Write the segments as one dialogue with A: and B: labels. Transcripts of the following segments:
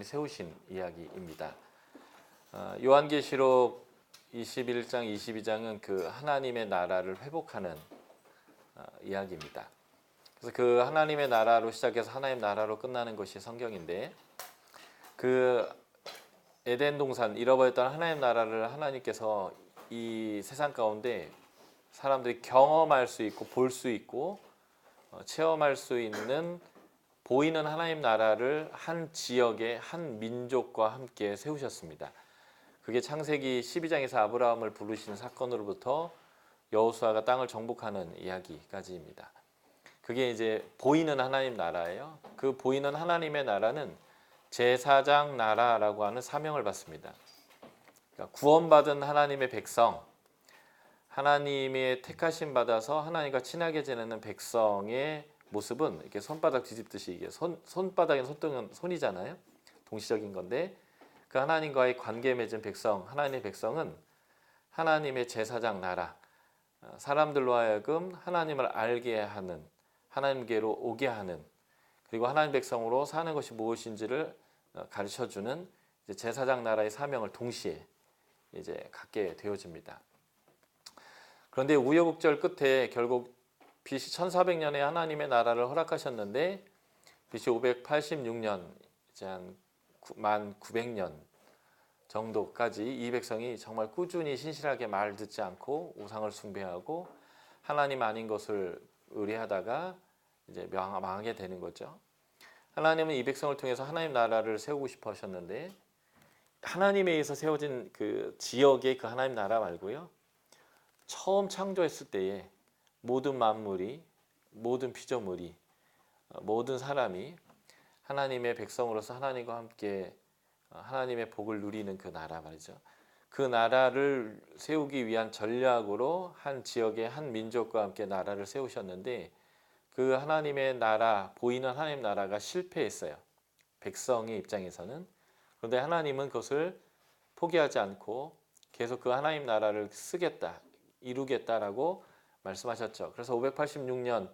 A: 세우신 이야기입니다. 요한계시록 21장, 22장은 그 하나님의 나라를 회복하는 이야기입니다. 그래서 그 하나님의 나라로 시작해서 하나님 나라로 끝나는 것이 성경인데, 그 에덴 동산, 잃어버렸던 하나님 나라를 하나님께서 이 세상 가운데 사람들이 경험할 수 있고 볼 수 있고 체험할 수 있는 보이는 하나님 나라를 한 지역의 한 민족과 함께 세우셨습니다. 그게 창세기 12장에서 아브라함을 부르신 사건으로부터 여호수아가 땅을 정복하는 이야기까지입니다. 그게 이제 보이는 하나님 나라예요. 그 보이는 하나님의 나라는 제사장 나라라고 하는 사명을 받습니다. 그러니까 구원받은 하나님의 백성, 하나님의 택하심 받아서 하나님과 친하게 지내는 백성의 모습은 이렇게 손바닥 뒤집듯이, 이게 손바닥에는 손등은 손이잖아요. 동시적인 건데, 그 하나님과의 관계 맺은 백성, 하나님의 백성은 하나님의 제사장 나라, 사람들로 하여금 하나님을 알게 하는, 하나님께로 오게 하는, 그리고 하나님 백성으로 사는 것이 무엇인지를 가르쳐주는 제사장 나라의 사명을 동시에 이제 갖게 되어집니다. 그런데 우여곡절 끝에 결국 BC 1400년에 하나님의 나라를 허락하셨는데, BC 586년, 이제 한 1900년 정도까지 이 백성이 정말 꾸준히 신실하게 말 듣지 않고 우상을 숭배하고 하나님 아닌 것을 의뢰하다가 이제 망하게 되는 거죠. 하나님은 이 백성을 통해서 하나님 나라를 세우고 싶어 하셨는데, 하나님에 의해서 세워진 그 지역의 그 하나님 나라 말고요, 처음 창조했을 때에 모든 만물이, 모든 피조물이, 모든 사람이 하나님의 백성으로서 하나님과 함께 하나님의 복을 누리는 그 나라 말이죠. 그 나라를 세우기 위한 전략으로 한 지역의 한 민족과 함께 나라를 세우셨는데, 그 하나님의 나라, 보이는 하나님 나라가 실패했어요. 백성의 입장에서는. 그런데 하나님은 그것을 포기하지 않고 계속 그 하나님 나라를 쓰겠다, 이루겠다라고 말씀하셨죠. 그래서 586년,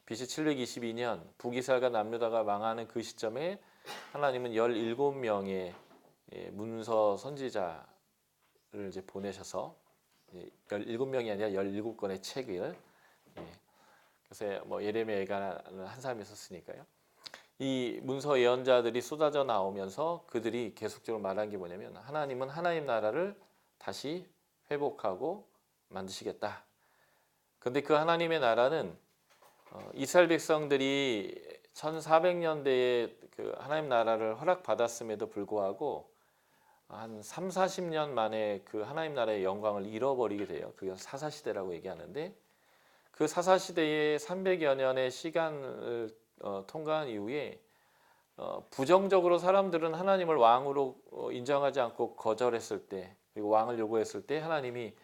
A: BC 722년 북이스라엘과 남유다가 망하는 그 시점에 하나님은 17명의 문서 선지자를 이제 보내셔서, 17명이 아니라 17권의 책을, 그래서 뭐 예레미야는 한 사람이 썼으니까요. 이 문서 예언자들이 쏟아져 나오면서 그들이 계속적으로 말한 게 뭐냐면, 하나님은 하나님 나라를 다시 회복하고 만드시겠다. 그런데 그 하나님의 나라는 이스라엘 백성들이 1400년대에 그 하나님 나라를 허락받았음에도 불구하고 한 3, 40년 만에 그 하나님 나라의 영광을 잃어버리게 돼요. 그게 사사시대라고 얘기하는데, 그 사사시대의 300여 년의 시간을 통과한 이후에 부정적으로 사람들은 하나님을 왕으로 인정하지 않고 거절했을 때, 그리고 왕을 요구했을 때 하나님이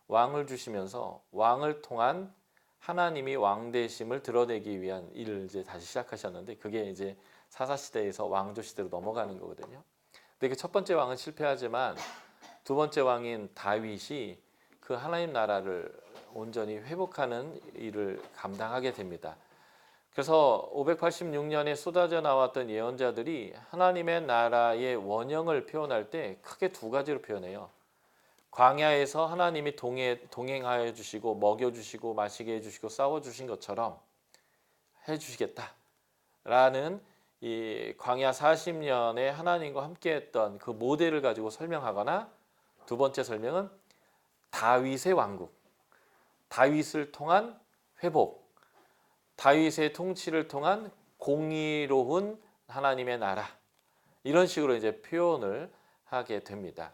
A: 왕을 주시면서 왕을 통한 하나님이 왕되심을 드러내기 위한 일을 이제 다시 시작하셨는데, 그게 이제 사사시대에서 왕조시대로 넘어가는 거거든요. 근데 그 첫 번째 왕은 실패하지만 두 번째 왕인 다윗이 그 하나님 나라를 온전히 회복하는 일을 감당하게 됩니다. 그래서 586년에 쏟아져 나왔던 예언자들이 하나님의 나라의 원형을 표현할 때 크게 두 가지로 표현해요. 광야에서 하나님이 동행하여 주시고 먹여주시고 마시게 해주시고 싸워주신 것처럼 해주시겠다라는 이 광야 40년에 하나님과 함께했던 그 모델을 가지고 설명하거나, 두 번째 설명은 다윗의 왕국, 다윗을 통한 회복, 다윗의 통치를 통한 공의로운 하나님의 나라, 이런 식으로 이제 표현을 하게 됩니다.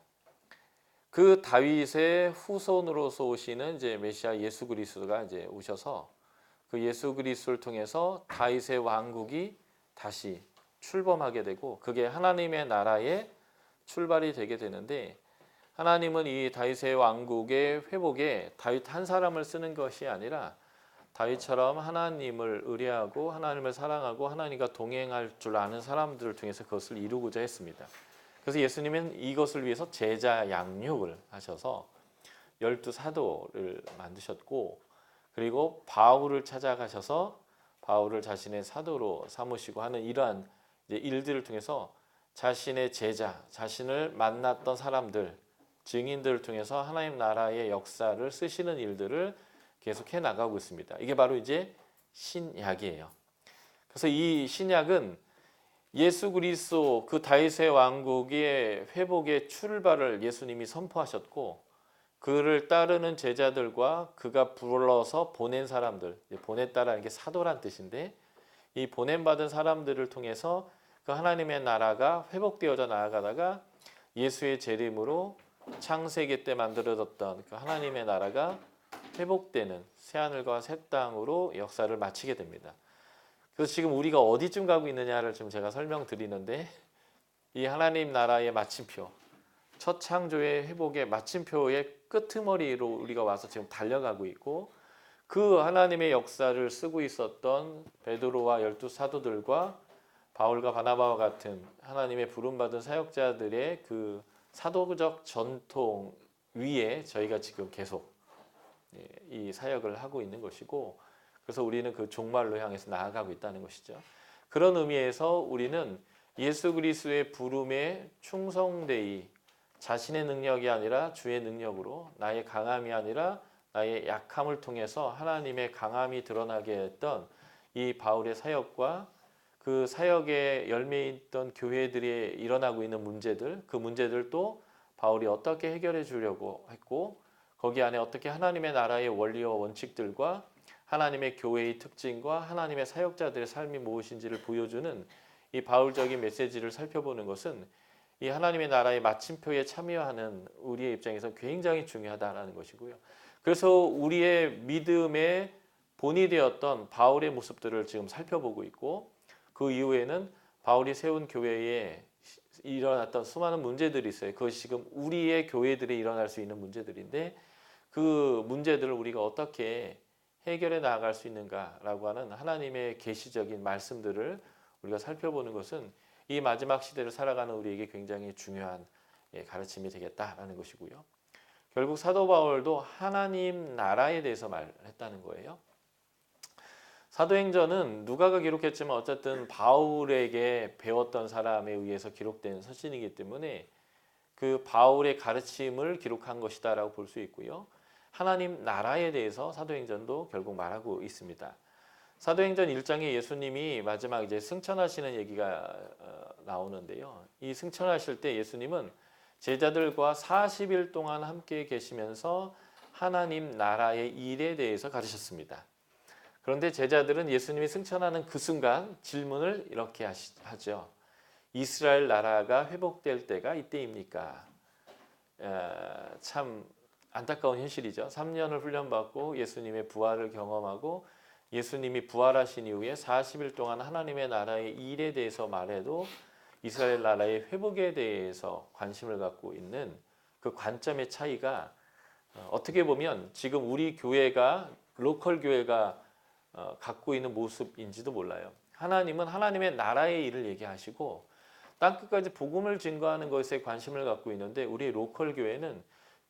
A: 그 다윗의 후손으로서 오시는 이제 메시아 예수 그리스도가 이제 오셔서 그 예수 그리스도를 통해서 다윗의 왕국이 다시 출범하게 되고, 그게 하나님의 나라의 출발이 되게 되는데, 하나님은 이 다윗의 왕국의 회복에 다윗 한 사람을 쓰는 것이 아니라 다윗처럼 하나님을 의뢰하고 하나님을 사랑하고 하나님과 동행할 줄 아는 사람들을 통해서 그것을 이루고자 했습니다. 그래서 예수님은 이것을 위해서 제자 양육을 하셔서 12사도를 만드셨고, 그리고 바울을 찾아가셔서 바울을 자신의 사도로 삼으시고 하는 이러한 이제 일들을 통해서 자신의 제자, 자신을 만났던 사람들, 증인들을 통해서 하나님 나라의 역사를 쓰시는 일들을 계속해 나가고 있습니다. 이게 바로 이제 신약이에요. 그래서 이 신약은 예수 그리스도 그 다윗의 왕국의 회복의 출발을 예수님이 선포하셨고, 그를 따르는 제자들과 그가 불러서 보낸 사람들, 보냈다라는 게 사도란 뜻인데, 이 보냄받은 사람들을 통해서 그 하나님의 나라가 회복되어져 나아가다가 예수의 재림으로 창세기 때 만들어졌던 그 하나님의 나라가 회복되는 새하늘과 새 땅으로 역사를 마치게 됩니다. 그래서 지금 우리가 어디쯤 가고 있느냐를 좀 제가 설명드리는데, 이 하나님 나라의 마침표, 첫 창조의 회복의 마침표의 끄트머리로 우리가 와서 지금 달려가고 있고, 그 하나님의 역사를 쓰고 있었던 베드로와 12 사도들과 바울과 바나바와 같은 하나님의 부름받은 사역자들의 그 사도적 전통 위에 저희가 지금 계속 이 사역을 하고 있는 것이고, 그래서 우리는 그 종말로 향해서 나아가고 있다는 것이죠. 그런 의미에서 우리는 예수 그리스도의 부름에 충성되이 자신의 능력이 아니라 주의 능력으로, 나의 강함이 아니라 나의 약함을 통해서 하나님의 강함이 드러나게 했던 이 바울의 사역과 그 사역의 열매 있던 교회들이 일어나고 있는 문제들, 그 문제들도 바울이 어떻게 해결해 주려고 했고, 거기 안에 어떻게 하나님의 나라의 원리와 원칙들과 하나님의 교회의 특징과 하나님의 사역자들의 삶이 무엇인지를 보여주는 이 바울적인 메시지를 살펴보는 것은 이 하나님의 나라의 마침표에 참여하는 우리의 입장에서 굉장히 중요하다는 것이고요. 그래서 우리의 믿음의 본이 되었던 바울의 모습들을 지금 살펴보고 있고, 그 이후에는 바울이 세운 교회에 일어났던 수많은 문제들이 있어요. 그것이 지금 우리의 교회들에 일어날 수 있는 문제들인데, 그 문제들을 우리가 어떻게 해결해 나아갈 수 있는가라고 하는 하나님의 계시적인 말씀들을 우리가 살펴보는 것은 이 마지막 시대를 살아가는 우리에게 굉장히 중요한 가르침이 되겠다라는 것이고요. 결국 사도 바울도 하나님 나라에 대해서 말했다는 거예요. 사도행전은 누가가 기록했지만 어쨌든 바울에게 배웠던 사람에 의해서 기록된 서신이기 때문에 그 바울의 가르침을 기록한 것이다라고 볼 수 있고요. 하나님 나라에 대해서 사도행전도 결국 말하고 있습니다. 사도행전 1장에 예수님이 마지막 이제 승천하시는 얘기가 나오는데요. 이 승천하실 때 예수님은 제자들과 40일 동안 함께 계시면서 하나님 나라의 일에 대해서 가르쳤습니다. 그런데 제자들은 예수님이 승천하는 그 순간 질문을 이렇게 하죠. 이스라엘 나라가 회복될 때가 이때입니까? 참 안타까운 현실이죠. 3년을 훈련받고 예수님의 부활을 경험하고 예수님이 부활하신 이후에 40일 동안 하나님의 나라의 일에 대해서 말해도 이스라엘 나라의 회복에 대해서 관심을 갖고 있는 그 관점의 차이가 어떻게 보면 지금 우리 교회가 로컬 교회가 갖고 있는 모습인지도 몰라요. 하나님은 하나님의 나라의 일을 얘기하시고 땅끝까지 복음을 증거하는 것에 관심을 갖고 있는데, 우리 로컬 교회는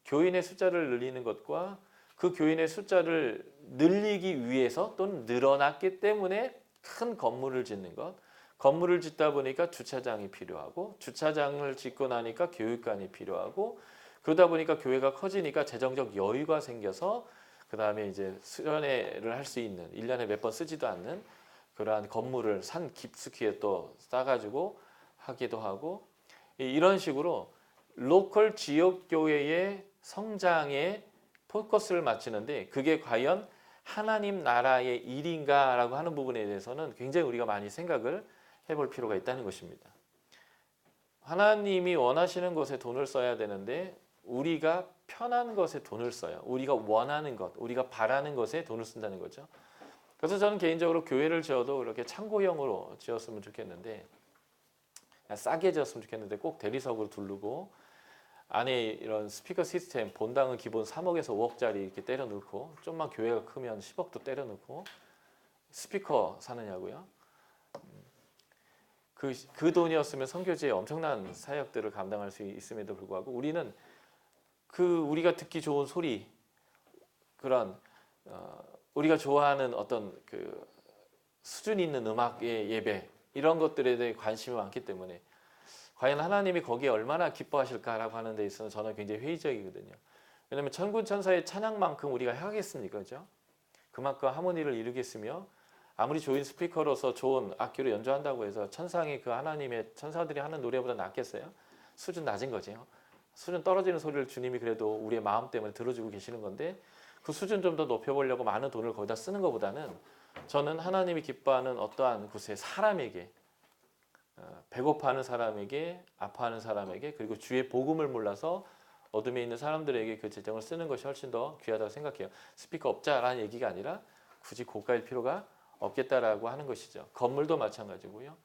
A: 교인의 숫자를 늘리는 것과 그 교인의 숫자를 늘리기 위해서 또는 늘어났기 때문에 큰 건물을 짓는 것, 건물을 짓다 보니까 주차장이 필요하고, 주차장을 짓고 나니까 교육관이 필요하고, 그러다 보니까 교회가 커지니까 재정적 여유가 생겨서 그 다음에 이제 수련회를 할 수 있는 1년에 몇 번 쓰지도 않는 그러한 건물을 산 깊숙이에 또 싸가지고 하기도 하고, 이런 식으로 로컬 지역 교회의 성장에 포커스를 맞추는데, 그게 과연 하나님 나라의 일인가라고 하는 부분에 대해서는 굉장히 우리가 많이 생각을 해볼 필요가 있다는 것입니다. 하나님이 원하시는 것에 돈을 써야 되는데 우리가 편한 것에 돈을 써요. 우리가 원하는 것, 우리가 바라는 것에 돈을 쓴다는 거죠. 그래서 저는 개인적으로 교회를 지어도 이렇게 창고형으로 지었으면 좋겠는데, 싸게 지었으면 좋겠는데 꼭 대리석으로 두르고 안에 이런 스피커 시스템, 본당은 기본 3억에서 5억짜리 이렇게 때려 넣고, 좀만 교회가 크면 10억도 때려 넣고 스피커 사느냐고요? 그 돈이었으면 선교지에 엄청난 사역들을 감당할 수 있음에도 불구하고 우리는 우리가 듣기 좋은 소리, 그런 우리가 좋아하는 어떤 수준 있는 음악의 예배, 이런 것들에 대해 관심이 많기 때문에 과연 하나님이 거기에 얼마나 기뻐하실까라고 하는 데 있어서 저는 굉장히 회의적이거든요. 왜냐하면 천군 천사의 찬양만큼 우리가 하겠습니까? 그죠? 그만큼 하모니를 이루겠으며 아무리 좋은 스피커로서 좋은 악기로 연주한다고 해서 천상의 그 하나님의 천사들이 하는 노래보다 낫겠어요? 수준 낮은 거죠. 수준 떨어지는 소리를 주님이 그래도 우리의 마음 때문에 들어주고 계시는 건데 그 수준 좀 더 높여보려고 많은 돈을 거기다 쓰는 것보다는 저는 하나님이 기뻐하는 어떠한 곳에 사람에게 배고파하는 사람에게 아파하는 사람에게 그리고 주의 복음을 몰라서 어둠에 있는 사람들에게 그 재정을 쓰는 것이 훨씬 더 귀하다고 생각해요. 스피커 없자라는 얘기가 아니라 굳이 고가일 필요가 없겠다라고 하는 것이죠. 건물도 마찬가지고요.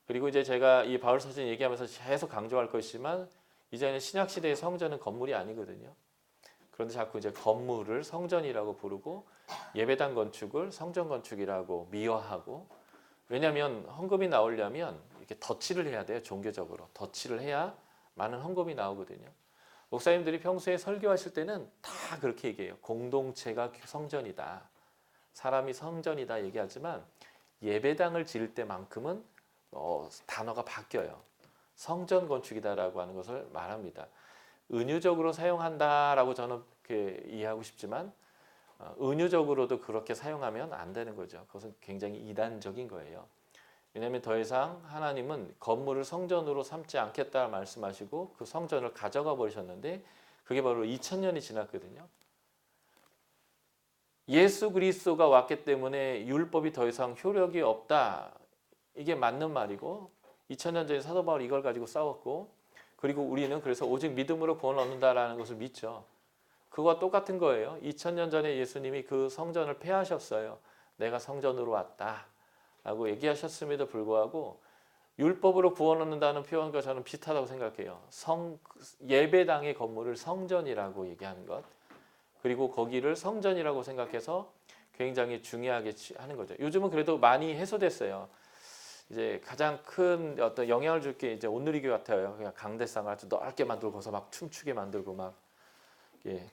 A: 그리고 이제 제가 이 바울 서신 얘기하면서 계속 강조할 것이지만 이제는 신약 시대의 성전은 건물이 아니거든요. 그런데 자꾸 이제 건물을 성전이라고 부르고 예배당 건축을 성전 건축이라고 미화하고 왜냐하면 헌금이 나오려면 이렇게 덧칠을 해야 돼요. 종교적으로 덧칠을 해야 많은 헌금이 나오거든요. 목사님들이 평소에 설교하실 때는 다 그렇게 얘기해요. 공동체가 성전이다. 사람이 성전이다 얘기하지만 예배당을 지을 때만큼은 단어가 바뀌어요. 성전 건축이다라고 하는 것을 말합니다. 은유적으로 사용한다라고 저는 그렇게 이해하고 싶지만 은유적으로도 그렇게 사용하면 안 되는 거죠. 그것은 굉장히 이단적인 거예요. 왜냐하면 더 이상 하나님은 건물을 성전으로 삼지 않겠다 말씀하시고 그 성전을 가져가 버리셨는데 그게 바로 2000년이 지났거든요. 예수 그리스도가 왔기 때문에 율법이 더 이상 효력이 없다. 이게 맞는 말이고 2000년 전에 사도 바울이 이걸 가지고 싸웠고 그리고 우리는 그래서 오직 믿음으로 구원을 얻는다라는 것을 믿죠. 그거와 똑같은 거예요. 2000년 전에 예수님이 그 성전을 폐하셨어요. 내가 성전으로 왔다. 라고 얘기하셨음에도 불구하고 율법으로 구원 얻는다는 표현과 저는 비슷하다고 생각해요. 예배당의 건물을 성전이라고 얘기하는 것. 그리고 거기를 성전이라고 생각해서 굉장히 중요하게 하는 거죠. 요즘은 그래도 많이 해소됐어요. 이제 가장 큰 어떤 영향을 줄 게 이제 온누리교 같아요. 그냥 강대상을 아주 넓게 만들고 거기서 막 춤추게 만들고 막 예,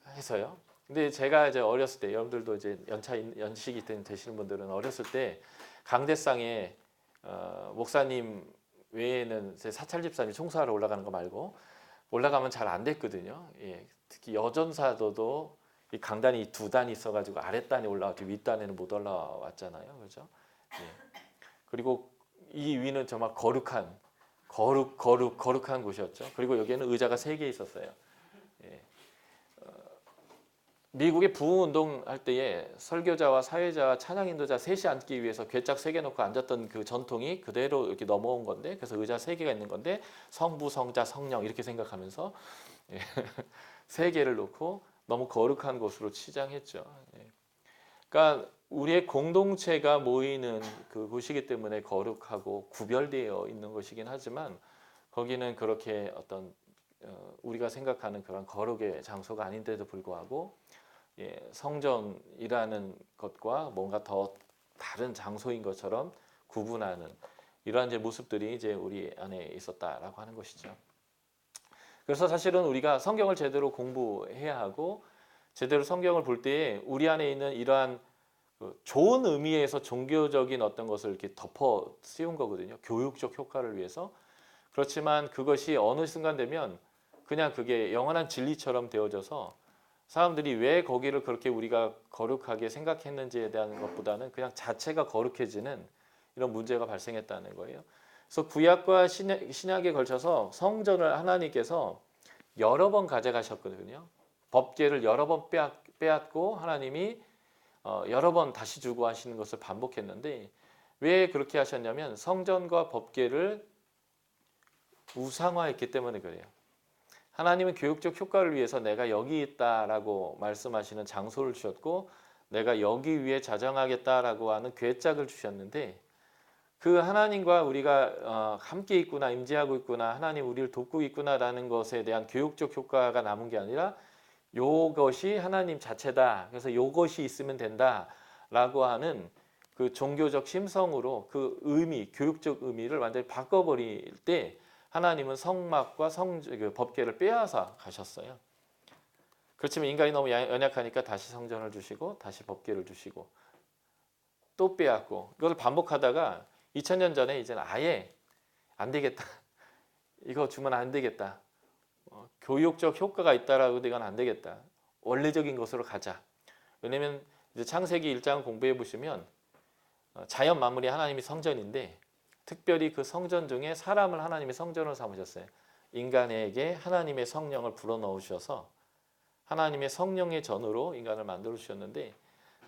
A: 해서요. 근데 제가 이제 어렸을 때 여러분들도 이제 연식이 되시는 분들은 어렸을 때 강대상에 목사님 외에는 제 사찰 집사님이 총사하러 올라가는 거 말고 올라가면 잘 안 됐거든요. 예, 특히 여전사도도 이 강단이 두 단이 있어가지고 아랫단에 올라왔지 윗단에는 못 올라왔잖아요. 그렇죠? 예. 그리고 이 위는 정말 거룩한 곳이었죠. 그리고 여기에는 의자가 3개 있었어요. 예. 미국의 부흥운동 할 때에 설교자와 사회자와 찬양 인도자 셋이 앉기 위해서 괴짝 3개 놓고 앉았던 그 전통이 그대로 이렇게 넘어온 건데 그래서 의자 3개가 있는 건데 성부, 성자, 성령 이렇게 생각하면서 3개를 놓고 너무 거룩한 곳으로 치장했죠. 그러니까 우리의 공동체가 모이는 그 곳이기 때문에 거룩하고 구별되어 있는 것이긴 하지만 거기는 그렇게 어떤 우리가 생각하는 그런 거룩의 장소가 아닌데도 불구하고 성전이라는 것과 뭔가 더 다른 장소인 것처럼 구분하는 이러한 이제 모습들이 이제 우리 안에 있었다라고 하는 것이죠. 그래서 사실은 우리가 성경을 제대로 공부해야 하고 제대로 성경을 볼 때에 우리 안에 있는 이러한 좋은 의미에서 종교적인 어떤 것을 이렇게 덮어 씌운 거거든요. 교육적 효과를 위해서. 그렇지만 그것이 어느 순간 되면 그냥 그게 영원한 진리처럼 되어져서 사람들이 왜 거기를 그렇게 우리가 거룩하게 생각했는지에 대한 것보다는 그냥 자체가 거룩해지는 이런 문제가 발생했다는 거예요. 그래서 구약과 신약에 걸쳐서 성전을 하나님께서 여러 번 가져가셨거든요. 법궤를 여러 번 빼앗고 하나님이 여러 번 다시 주고 하시는 것을 반복했는데 왜 그렇게 하셨냐면 성전과 법궤를 우상화했기 때문에 그래요. 하나님은 교육적 효과를 위해서 내가 여기 있다라고 말씀하시는 장소를 주셨고 내가 여기 위에 자정하겠다라고 하는 괴짝을 주셨는데 그 하나님과 우리가 함께 있구나 임재하고 있구나 하나님 우리를 돕고 있구나라는 것에 대한 교육적 효과가 남은 게 아니라 요것이 하나님 자체다. 그래서 요것이 있으면 된다라고 하는 그 종교적 심성으로 그 의미, 교육적 의미를 완전히 바꿔버릴 때 하나님은 성막과 그 법궤를 빼앗아 가셨어요. 그렇지만 인간이 너무 연약하니까 다시 성전을 주시고 다시 법궤를 주시고 또 빼앗고 이걸 반복하다가 2000년 전에 이제는 안 되겠다. 이거 주면 안 되겠다. 교육적 효과가 있다라고 해도 이건 안 되겠다. 원래적인 것으로 가자. 왜냐면 이제 창세기 1장 공부해 보시면 자연 만물이 하나님이 성전인데 특별히 그 성전 중에 사람을 하나님이 성전으로 삼으셨어요. 인간에게 하나님의 성령을 불어넣으셔서 하나님의 성령의 전으로 인간을 만들어 주셨는데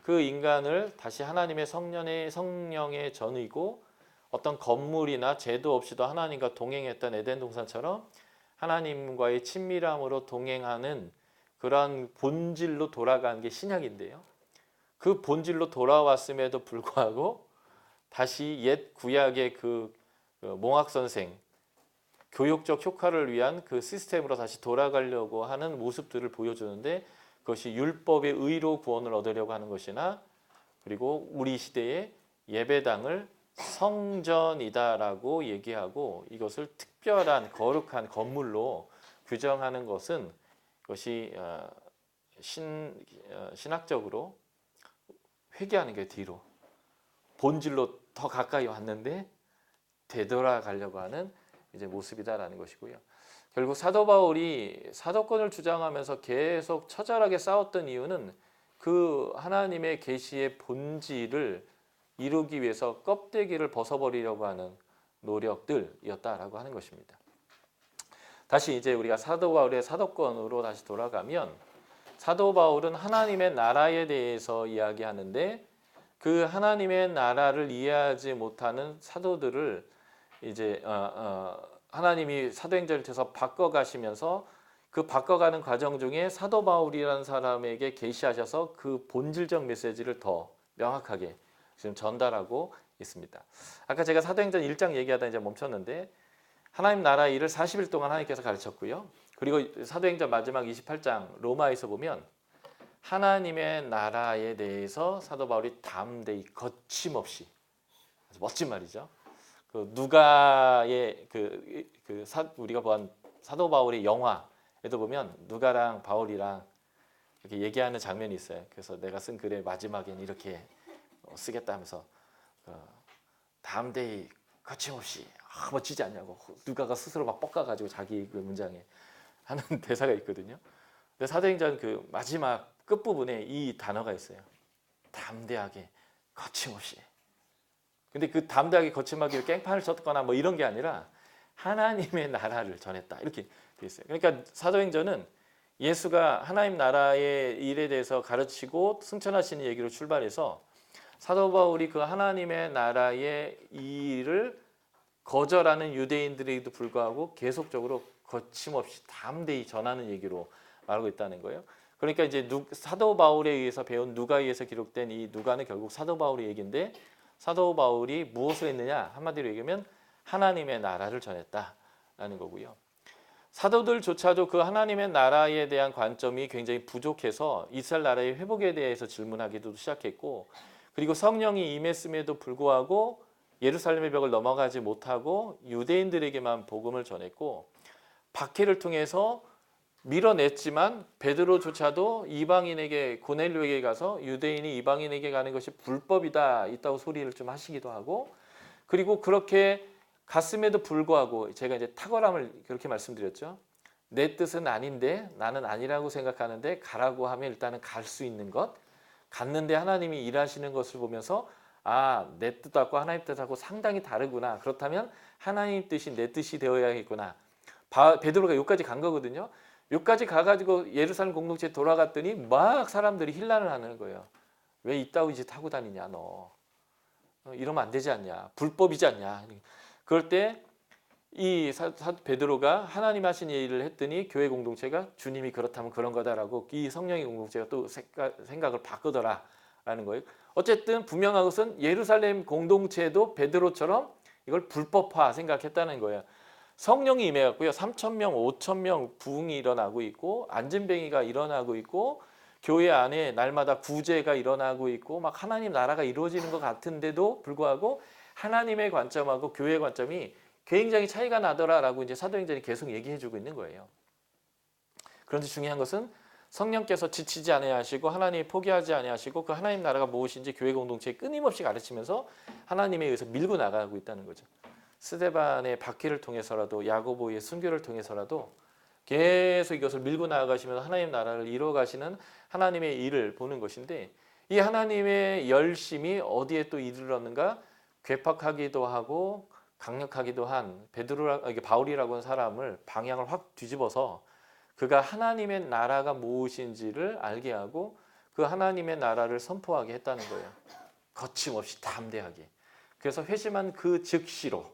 A: 그 인간을 다시 하나님의 성령의 전이고 어떤 건물이나 제도 없이도 하나님과 동행했던 에덴 동산처럼 하나님과의 친밀함으로 동행하는 그러한 본질로 돌아간 게 신약인데요. 그 본질로 돌아왔음에도 불구하고 다시 옛 구약의 그 몽학 선생 교육적 효과를 위한 그 시스템으로 다시 돌아가려고 하는 모습들을 보여주는데 그것이 율법의 의로 구원을 얻으려고 하는 것이나 그리고 우리 시대의 예배당을 성전이다라고 얘기하고 이것을 특별한 거룩한 건물로 규정하는 것은 그것이 신학적으로 회개하는 게 뒤로 본질로 더 가까이 왔는데 되돌아가려고 하는 이제 모습이다라는 것이고요. 결국 사도 바울이 사도권을 주장하면서 계속 처절하게 싸웠던 이유는 그 하나님의 계시의 본질을 이루기 위해서 껍데기를 벗어버리려고 하는 노력들이었다라고 하는 것입니다. 다시 이제 우리가 사도 바울의 사도권으로 다시 돌아가면 사도 바울은 하나님의 나라에 대해서 이야기하는데 그 하나님의 나라를 이해하지 못하는 사도들을 이제 하나님이 사도행전을 통해서 바꿔가시면서 그 바꿔가는 과정 중에 사도 바울이라는 사람에게 계시하셔서 그 본질적 메시지를 더 명확하게 지금 전달하고 있습니다. 아까 제가 사도행전 1장 얘기하다 이제 멈췄는데 하나님 나라 일을 40일 동안 하나님께서 가르쳤고요. 그리고 사도행전 마지막 28장 로마에서 보면 하나님의 나라에 대해서 사도 바울이 담대히 거침없이 아주 멋진 말이죠. 그 누가의 우리가 본 사도 바울의 영화에도 보면 누가랑 바울이랑 이렇게 얘기하는 장면이 있어요. 그래서 내가 쓴 글의 마지막엔 이렇게 쓰겠다 하면서 담대히 거침없이 멋지지 않냐고 누가가 스스로 막 뻑가가지고 자기 그 문장에 하는 대사가 있거든요. 근데 사도행전 그 마지막 끝부분에 이 단어가 있어요. 담대하게 거침없이. 근데 그 담대하게 거침하게 깽판을 쳤거나 뭐 이런 게 아니라 하나님의 나라를 전했다 이렇게 돼 있어요. 그러니까 사도행전은 예수가 하나님 나라의 일에 대해서 가르치고 승천하시는 얘기로 출발해서 사도 바울이 그 하나님의 나라의 일을 거절하는 유대인들에게도 불구하고 계속적으로 거침없이 담대히 전하는 얘기로 말하고 있다는 거예요. 그러니까 이제 사도 바울에 의해서 배운 누가에 의해서 기록된 이 누가는 결국 사도 바울의 얘기인데 사도 바울이 무엇을 했느냐 한마디로 얘기하면 하나님의 나라를 전했다라는 거고요. 사도들조차도 그 하나님의 나라에 대한 관점이 굉장히 부족해서 이스라엘 나라의 회복에 대해서 질문하기도 시작했고 그리고 성령이 임했음에도 불구하고 예루살렘의 벽을 넘어가지 못하고 유대인들에게만 복음을 전했고 박해를 통해서 밀어냈지만 베드로조차도 이방인에게 고넬료에게 가서 유대인이 이방인에게 가는 것이 불법이다 있다고 소리를 좀 하시기도 하고 그리고 그렇게 갔음에도 불구하고 제가 이제 탁월함을 그렇게 말씀드렸죠. 내 뜻은 아닌데 나는 아니라고 생각하는데 가라고 하면 일단은 갈 수 있는 것 갔는데 하나님이 일하시는 것을 보면서 아, 내 뜻하고 하나님 뜻하고 상당히 다르구나. 그렇다면 하나님 뜻이 내 뜻이 되어야겠구나. 베드로가 여기까지 간 거거든요. 여기까지 가가지고 예루살렘 공동체에 돌아갔더니 막 사람들이 힐난을 하는 거예요. 왜 이따위 짓 하고 다니냐 너. 이러면 안 되지 않냐. 불법이지 않냐. 그럴 때 이 베드로가 하나님 하신 일을 했더니 교회 공동체가 주님이 그렇다면 그런 거다라고 이 성령의 공동체가 또 생각을 바꾸더라라는 거예요. 어쨌든 분명한 것은 예루살렘 공동체도 베드로처럼 이걸 불법화 생각했다는 거예요. 성령이 임해갖고요. 3,000명, 5,000명 부흥이 일어나고 있고 안진뱅이가 일어나고 있고 교회 안에 날마다 구제가 일어나고 있고 막 하나님 나라가 이루어지는 것 같은데도 불구하고 하나님의 관점하고 교회의 관점이 굉장히 차이가 나더라라고 이제 사도행전이 계속 얘기해주고 있는 거예요. 그런데 중요한 것은 성령께서 지치지 아니하시고 하나님이 포기하지 아니하시고 그 하나님 나라가 무엇인지 교회 공동체에 끊임없이 가르치면서 하나님에 의해서 밀고 나가고 있다는 거죠. 스데반의 박해를 통해서라도 야고보의 순교를 통해서라도 계속 이것을 밀고 나아가시면서 하나님 나라를 이루어 가시는 하나님의 일을 보는 것인데, 이 하나님의 열심이 어디에 또 이르렀는가? 괴팍하기도 하고 강력하기도 한 바울이라고 하는 사람을 방향을 확 뒤집어서 그가 하나님의 나라가 무엇인지를 알게 하고 그 하나님의 나라를 선포하게 했다는 거예요. 거침없이 담대하게. 그래서 회심한 그 즉시로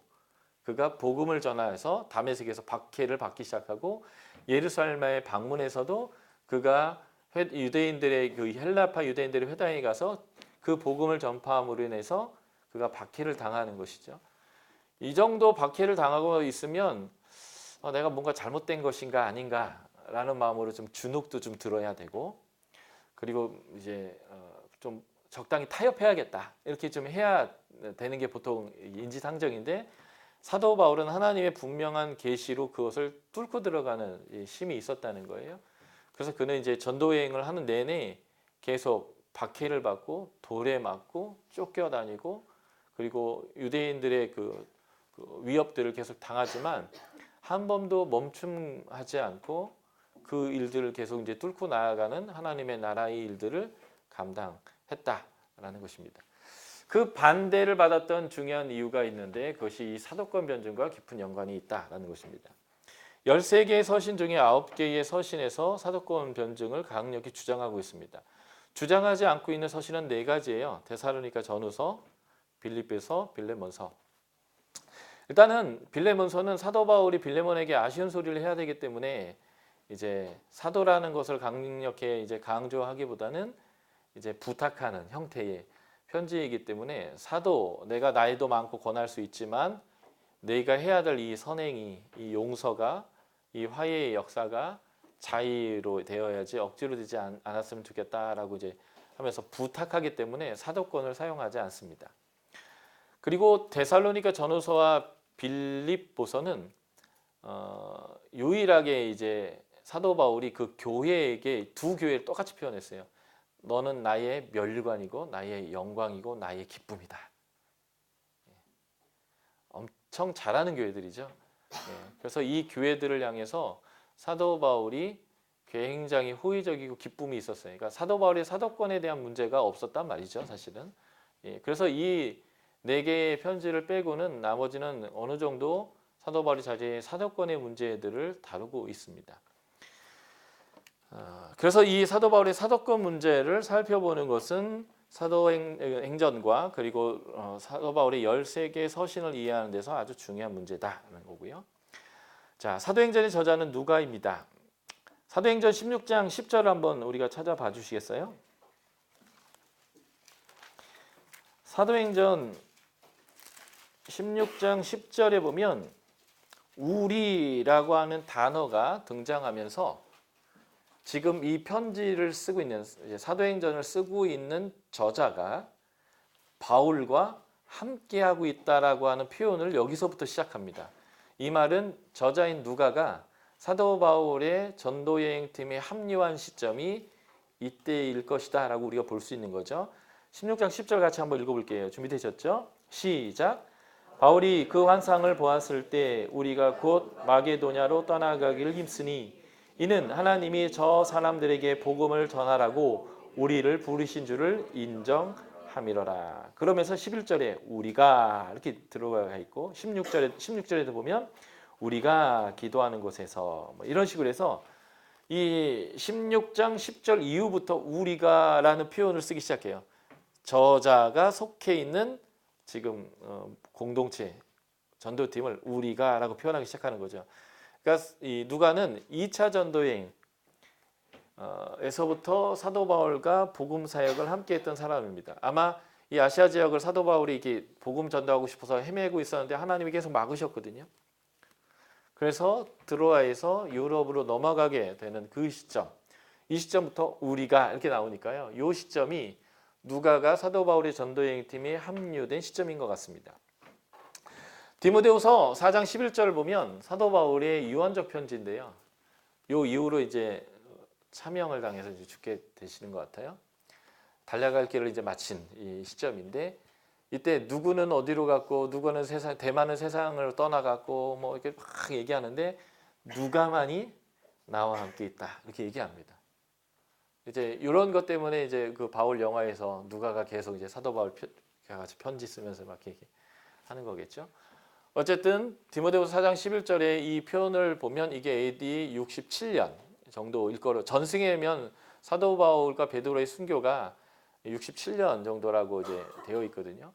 A: 그가 복음을 전하여서 다메섹에서 박해를 받기 시작하고, 예루살렘에 방문해서도 그가 유대인들의 그 헬라파 유대인들의 회당에 가서 그 복음을 전파함으로 인해서 그가 박해를 당하는 것이죠. 이 정도 박해를 당하고 있으면 내가 뭔가 잘못된 것인가 아닌가라는 마음으로 좀 주눅도 좀 들어야 되고, 그리고 이제 좀 적당히 타협해야겠다 이렇게 좀 해야 되는 게 보통 인지상정인데, 사도 바울은 하나님의 분명한 계시로 그것을 뚫고 들어가는 힘이 있었다는 거예요. 그래서 그는 이제 전도 여행을 하는 내내 계속 박해를 받고 돌에 맞고 쫓겨다니고, 그리고 유대인들의 그 위협들을 계속 당하지만 한 번도 멈춤하지 않고 그 일들을 계속 이제 뚫고 나아가는 하나님의 나라의 일들을 감당했다라는 것입니다. 그 반대를 받았던 중요한 이유가 있는데, 그것이 이 사도권 변증과 깊은 연관이 있다라는 것입니다. 13개의 서신 중에 9개의 서신에서 사도권 변증을 강력히 주장하고 있습니다. 주장하지 않고 있는 서신은 4가지예요. 데살로니가 전후서, 빌립보서, 빌레몬서. 일단은 빌레몬서는 사도 바울이 빌레몬에게 아쉬운 소리를 해야 되기 때문에 이제 사도라는 것을 강력히 이제 강조하기보다는 이제 부탁하는 형태의 편지이기 때문에, 사도, 내가 나이도 많고 권할 수 있지만 내가 해야 될 이 선행이, 이 용서가, 이 화해의 역사가 자의로 되어야지 억지로 되지 않았으면 좋겠다라고 이제 하면서 부탁하기 때문에 사도권을 사용하지 않습니다. 그리고 데살로니가 전후서와 빌립보서는 유일하게 이제 사도 바울이 그 교회에게 두 교회를 똑같이 표현했어요. 너는 나의 멸관이고 나의 영광이고 나의 기쁨이다. 엄청 잘하는 교회들이죠. 그래서 이 교회들을 향해서 사도 바울이 굉장히 호의적이고 기쁨이 있었어요. 그러니까 사도 바울의 사도권에 대한 문제가 없었단 말이죠, 사실은. 그래서 이 4개의 편지를 빼고는 나머지는 어느 정도 사도 바울이 자기의 사도권의 문제들을 다루고 있습니다. 그래서 이 사도 바울의 사도권 문제를 살펴보는 것은 사도행전과 그리고 사도 바울의 13개의 서신을 이해하는 데서 아주 중요한 문제다라는 거고요. 자, 사도행전의 저자는 누가입니다. 사도행전 16장 10절을 한번 우리가 찾아봐 주시겠어요? 사도행전 16장 10절에 보면 우리라고 하는 단어가 등장하면서 지금 이 편지를 쓰고 있는, 사도행전을 쓰고 있는 저자가 바울과 함께하고 있다라고 하는 표현을 여기서부터 시작합니다. 이 말은 저자인 누가가 사도 바울의 전도여행팀에 합류한 시점이 이때일 것이다 라고 우리가 볼 수 있는 거죠. 16장 10절 같이 한번 읽어볼게요. 준비되셨죠? 시작! 바울이 그 환상을 보았을 때 우리가 곧 마게도냐로 떠나가기를 힘쓰니 이는 하나님이 저 사람들에게 복음을 전하라고 우리를 부르신 줄을 인정함이로라. 그러면서 11절에 우리가 이렇게 들어가 있고 16절에도 보면 우리가 기도하는 곳에서 뭐 이런 식으로 해서 이 16장 10절 이후부터 우리가라는 표현을 쓰기 시작해요. 저자가 속해 있는 지금 공동체 전도팀을 우리가라고 표현하기 시작하는 거죠. 그러니까 이 누가는 2차 전도여행 에서부터 사도 바울과 복음 사역을 함께 했던 사람입니다. 아마 이 아시아 지역을 사도 바울이 이렇게 복음 전도하고 싶어서 헤매고 있었는데 하나님이 계속 막으셨거든요. 그래서 드로아에서 유럽으로 넘어가게 되는 그 시점, 이 시점부터 우리가 이렇게 나오니까요. 이 시점이 누가가 사도 바울의 전도여행팀에 합류된 시점인 것 같습니다. 디모데후서 4장 11절을 보면 사도 바울의 유언적 편지인데요. 요 이후로 이제 차명을 당해서 이제 죽게 되시는 것 같아요. 달려갈 길을 이제 마친 이 시점인데 이때 누구는 어디로 갔고 누구는 대만은 세상을 떠나갔고 뭐 이렇게 막 얘기하는데 누가만이 나와 함께 있다 이렇게 얘기합니다. 이제 이런 것 때문에 이제 그 바울 영화에서 누가가 계속 이제 사도 바울 같이 편지 쓰면서 막 이렇게 하는 거겠죠. 어쨌든 디모데후서 4장 11절에 이 표현을 보면 이게 AD 67년 정도일 거로, 전승회면 사도 바울과 베드로의 순교가 67년 정도라고 이제 되어 있거든요.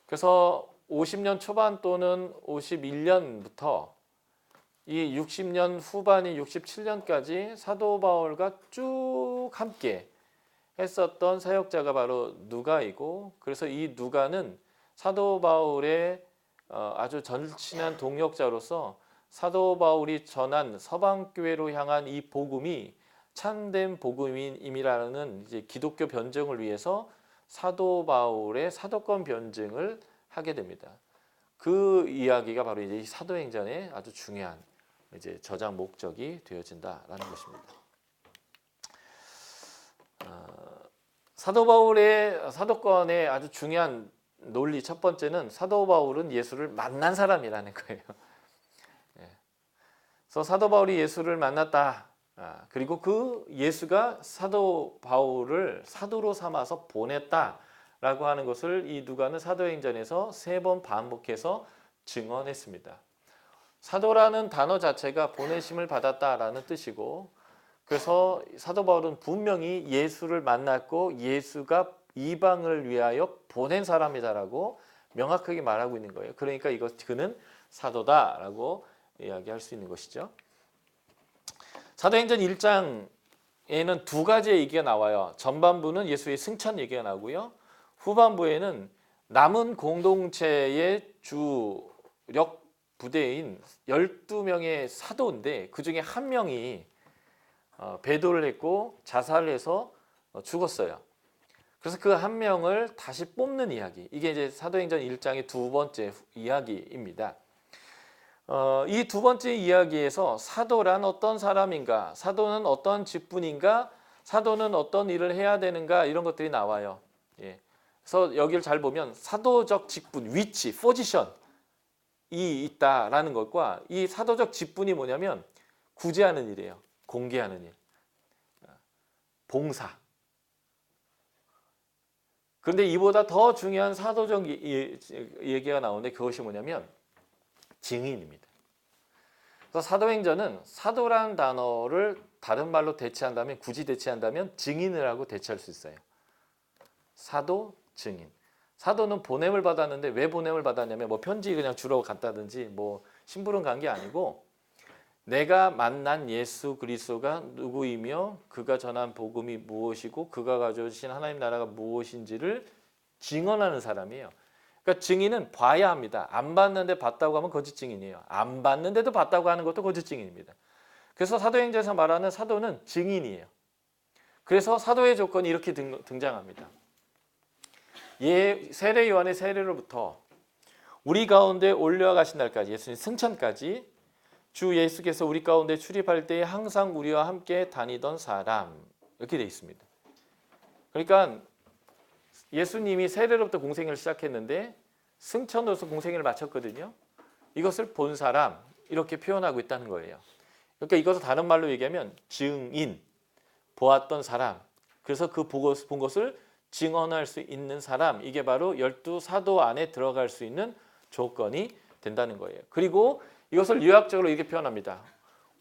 A: 그래서 50년 초반 또는 51년부터 이 60년 후반인 67년까지 사도 바울과 쭉 함께 했었던 사역자가 바로 누가이고, 그래서 이 누가는 사도 바울의 아주 절친한 동역자로서 사도 바울이 전한 서방 교회로 향한 이 복음이 참된 복음임이라는 이제 기독교 변증을 위해서 사도 바울의 사도권 변증을 하게 됩니다. 그 이야기가 바로 이제 사도행전의 아주 중요한 이제 저장 목적이 되어진다라는 것입니다. 사도 바울의 사도권의 아주 중요한 논리 첫 번째는 사도 바울은 예수를 만난 사람이라는 거예요. 그래서 사도 바울이 예수를 만났다. 그리고 그 예수가 사도 바울을 사도로 삼아서 보냈다라고 하는 것을 이 누가는 사도행전에서 3번 반복해서 증언했습니다. 사도라는 단어 자체가 보내심을 받았다라는 뜻이고, 그래서 사도 바울은 분명히 예수를 만났고 예수가 이방을 위하여 보낸 사람이다라고 명확하게 말하고 있는 거예요. 그러니까 그는 사도다라고 이야기할 수 있는 것이죠. 사도행전 1장에는 두 가지의 얘기가 나와요. 전반부는 예수의 승천 얘기가 나오고요. 후반부에는 남은 공동체의 주력 부대인 12명의 사도인데 그 중에 한 명이 배도를 했고 자살을 해서 죽었어요. 그래서 그 한 명을 다시 뽑는 이야기, 이게 이제 사도행전 1장의 두 번째 이야기입니다. 이 두 번째 이야기에서 사도란 어떤 사람인가, 사도는 어떤 직분인가, 사도는 어떤 일을 해야 되는가, 이런 것들이 나와요. 예. 그래서 여기를 잘 보면 사도적 직분, 위치, 포지션이 있다라는 것과 이 사도적 직분이 뭐냐면 구제하는 일이에요. 공개하는 일, 봉사. 그런데 이보다 더 중요한 사도적 얘기가 나오는데 그것이 뭐냐면 증인입니다. 그래서 사도행전은 사도라는 단어를 다른 말로 대체한다면, 굳이 대체한다면 증인을 하고 대체할 수 있어요. 사도, 증인. 사도는 보냄을 받았는데 왜 보냄을 받았냐면 뭐 편지 그냥 주러 갔다든지 뭐 심부름 간 게 아니고 내가 만난 예수 그리스도가 누구이며 그가 전한 복음이 무엇이고 그가 가져오신 하나님 나라가 무엇인지를 증언하는 사람이에요. 그러니까 증인은 봐야 합니다. 안 봤는데 봤다고 하면 거짓 증인이에요. 안 봤는데도 봤다고 하는 것도 거짓 증인입니다. 그래서 사도행전에서 말하는 사도는 증인이에요. 그래서 사도의 조건이 이렇게 등장합니다. 세례 요한의 세례로부터 우리 가운데 올려가신 날까지, 예수님 승천까지 주 예수께서 우리 가운데 출입할 때에 항상 우리와 함께 다니던 사람, 이렇게 되어 있습니다. 그러니까 예수님이 세례로부터 공생애를 시작했는데 승천으로서 공생애를 마쳤거든요. 이것을 본 사람, 이렇게 표현하고 있다는 거예요. 그러니까 이것을 다른 말로 얘기하면 증인, 보았던 사람, 그래서 그 본 것을 증언할 수 있는 사람, 이게 바로 12사도 안에 들어갈 수 있는 조건이 된다는 거예요. 그리고 이것을 유학적으로 이렇게 표현합니다.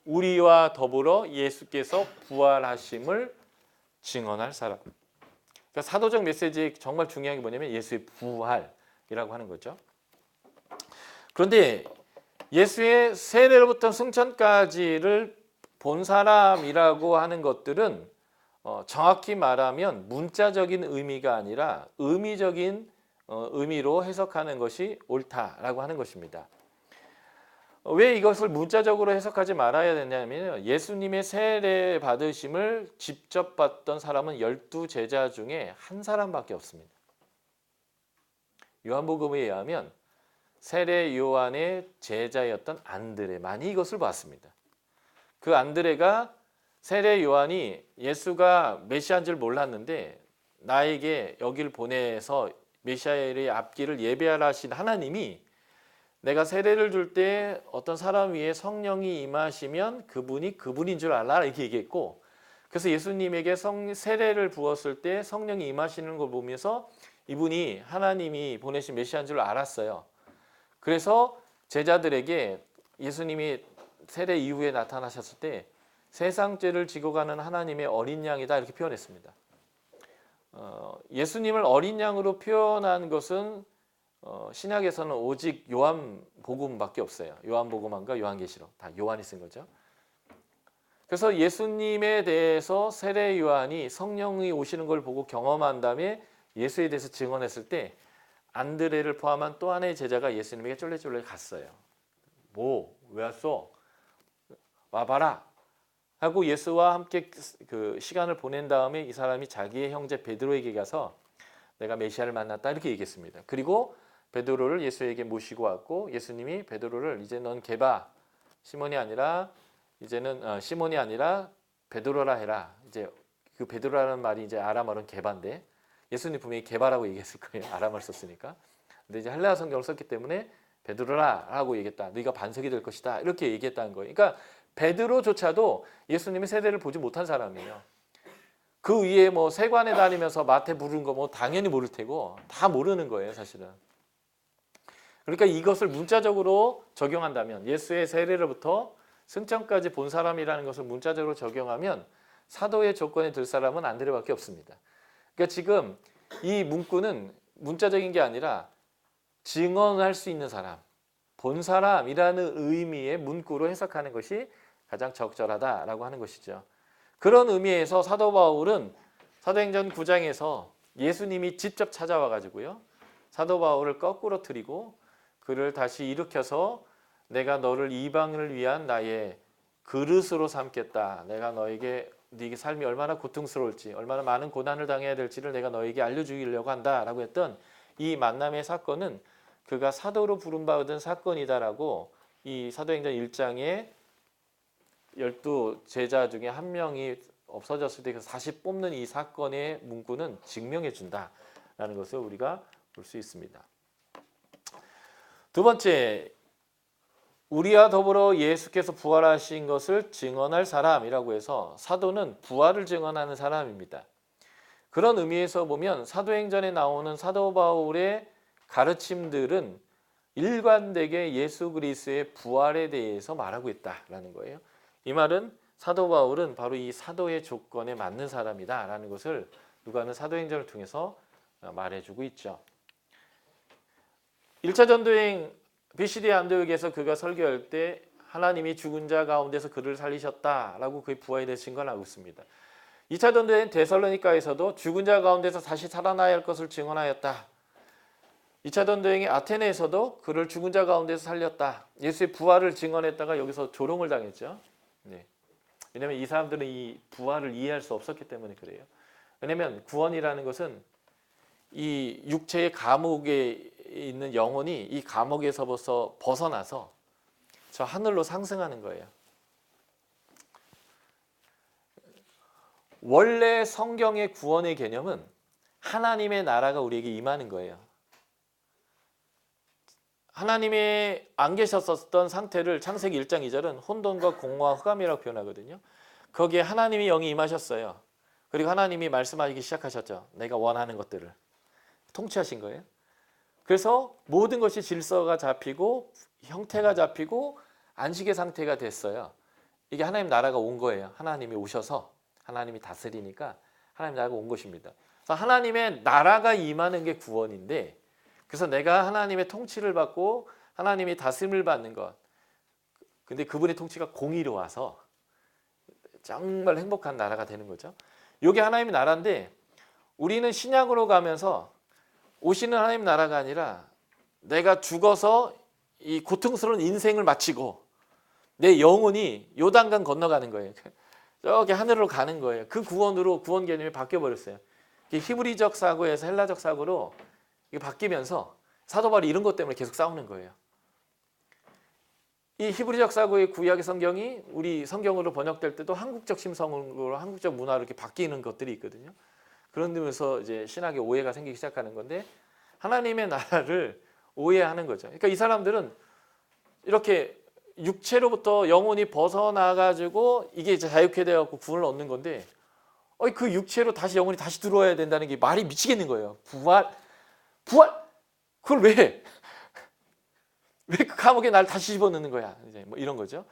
A: 우리와 더불어 예수께서 부활하심을 증언할 사람. 그러니까 사도적 메시지의 정말 중요한 게 뭐냐면 예수의 부활이라고 하는 거죠. 그런데 예수의 세례로부터 승천까지를 본 사람이라고 하는 것들은 정확히 말하면 문자적인 의미가 아니라 의미적인 의미로 해석하는 것이 옳다라고 하는 것입니다. 왜 이것을 문자적으로 해석하지 말아야 되냐면 예수님의 세례 받으심을 직접 받던 사람은 12제자 중에 한 사람밖에 없습니다. 요한복음에 의하면 세례 요한의 제자였던 안드레만이 이것을 봤습니다. 그 안드레가 세례 요한이 예수가 메시아인 줄 몰랐는데 나에게 여기를 보내서 메시아의 앞길을 예배하라 하신 하나님이 내가 세례를 줄 때 어떤 사람 위에 성령이 임하시면 그분이 그분인 줄 알라 이렇게 얘기했고, 그래서 예수님에게 세례를 부었을 때 성령이 임하시는 걸 보면서 이분이 하나님이 보내신 메시아인 줄 알았어요. 그래서 제자들에게 예수님이 세례 이후에 나타나셨을 때 세상 죄를 지고 가는 하나님의 어린 양이다 이렇게 표현했습니다. 예수님을 어린 양으로 표현한 것은 신약에서는 오직 요한복음밖에 없어요. 요한복음과 요한계시록 다 요한이 쓴 거죠. 그래서 예수님에 대해서 세례 요한이 성령이 오시는 걸 보고 경험한 다음에 예수에 대해서 증언했을 때 안드레를 포함한 또 하나의 제자가 예수님에게 쫄래쫄래 갔어요. 왜 왔어? 와봐라 하고 예수와 함께 그 시간을 보낸 다음에 이 사람이 자기의 형제 베드로에게 가서 내가 메시아를 만났다 이렇게 얘기했습니다. 그리고 베드로를 예수에게 모시고 왔고 예수님이 베드로를 이제 넌 게바 시몬이 아니라 이제는 시몬이 아니라 베드로라 해라. 이제 그 베드로라는 말이 이제 아람어로는 게바인데 예수님 분명히 게바라고 얘기했을 거예요. 아람어를 썼으니까. 근데 이제 헬라어 성경을 썼기 때문에 베드로라라고 얘기했다. 네가 반석이 될 것이다. 이렇게 얘기했다는 거예요. 그러니까 베드로조차도 예수님의 세례를 보지 못한 사람이에요. 그 위에 뭐 세관에 다니면서 마태 부른 거 뭐 당연히 모를 테고 다 모르는 거예요, 사실은. 그러니까 이것을 문자적으로 적용한다면 예수의 세례로부터 승천까지 본 사람이라는 것을 문자적으로 적용하면 사도의 조건에 들 사람은 안드레밖에 없습니다. 그러니까 지금 이 문구는 문자적인 게 아니라 증언할 수 있는 사람, 본 사람이라는 의미의 문구로 해석하는 것이 가장 적절하다라고 하는 것이죠. 그런 의미에서 사도 바울은 사도행전 9장에서 예수님이 직접 찾아와 가지고요. 사도 바울을 거꾸로 틀이고 그를 다시 일으켜서 내가 너를 이방인을 위한 나의 그릇으로 삼겠다. 내가 너에게 네 삶이 얼마나 고통스러울지, 얼마나 많은 고난을 당해야 될지를 내가 너에게 알려주려고 한다라고 했던 이 만남의 사건은 그가 사도로 부름받은 사건이다라고 이 사도행전 1장에 12 제자 중에 한 명이 없어졌을 때 다시 뽑는 이 사건의 문구는 증명해 준다라는 것을 우리가 볼 수 있습니다. 두 번째, 우리와 더불어 예수께서 부활하신 것을 증언할 사람이라고 해서 사도는 부활을 증언하는 사람입니다. 그런 의미에서 보면 사도행전에 나오는 사도 바울의 가르침들은 일관되게 예수 그리스도의 부활에 대해서 말하고 있다라는 거예요. 이 말은 사도 바울은 바로 이 사도의 조건에 맞는 사람이다라는 것을 누가는 사도행전을 통해서 말해주고 있죠. 1차 전도행 BCD 안디옥에서 그가 설교할 때 하나님이 죽은 자 가운데서 그를 살리셨다라고 그의 부활에 대해 증언하고 있습니다. 2차 전도행 데살로니가에서도 죽은 자 가운데서 다시 살아나야 할 것을 증언하였다. 2차 전도행의 아테네에서도 그를 죽은 자 가운데서 살렸다. 예수의 부활을 증언했다가 여기서 조롱을 당했죠. 네. 왜냐하면 이 사람들은 이 부활을 이해할 수 없었기 때문에 그래요. 왜냐하면 구원이라는 것은 이 육체의 감옥에 있는 영혼이 이 감옥에서 벗어나서 저 하늘로 상승하는 거예요. 원래 성경의 구원의 개념은 하나님의 나라가 우리에게 임하는 거예요. 하나님의 안 계셨었던 상태를 창세기 1장 2절은 혼돈과 공허와 흑암이라고 표현하거든요. 거기에 하나님이 영이 임하셨어요. 그리고 하나님이 말씀하시기 시작하셨죠. 내가 원하는 것들을 통치하신 거예요. 그래서 모든 것이 질서가 잡히고 형태가 잡히고 안식의 상태가 됐어요. 이게 하나님 나라가 온 거예요. 하나님이 오셔서 하나님이 다스리니까 하나님 나라가 온 것입니다. 그래서 하나님의 나라가 임하는 게 구원인데, 그래서 내가 하나님의 통치를 받고 하나님이 다스림을 받는 것. 근데 그분의 통치가 공의로워서 정말 행복한 나라가 되는 거죠. 이게 하나님의 나라인데 우리는 신약으로 가면서 오시는 하나님 나라가 아니라 내가 죽어서 이 고통스러운 인생을 마치고 내 영혼이 요단강 건너가는 거예요. 저기 하늘로 가는 거예요. 그 구원으로 구원 개념이 바뀌어버렸어요. 히브리적 사고에서 헬라적 사고로 이게 바뀌면서 사도 바울이 이런 것 때문에 계속 싸우는 거예요. 이 히브리적 사고의 구약의 성경이 우리 성경으로 번역될 때도 한국적 심성으로 한국적 문화로 이렇게 바뀌는 것들이 있거든요. 그런 데면서 이제 신학의 오해가 생기기 시작하는 건데, 하나님의 나라를 오해하는 거죠. 그러니까 이 사람들은 이렇게 육체로부터 영혼이 벗어나가지고 이게 이제 자유케 되어갖고 구원을 얻는 건데, 그 육체로 다시 영혼이 다시 들어와야 된다는 게 말이 미치겠는 거예요. 부활, 그걸 왜? 왜 그 감옥에 날 다시 집어넣는 거야? 이제 뭐 이런 거죠.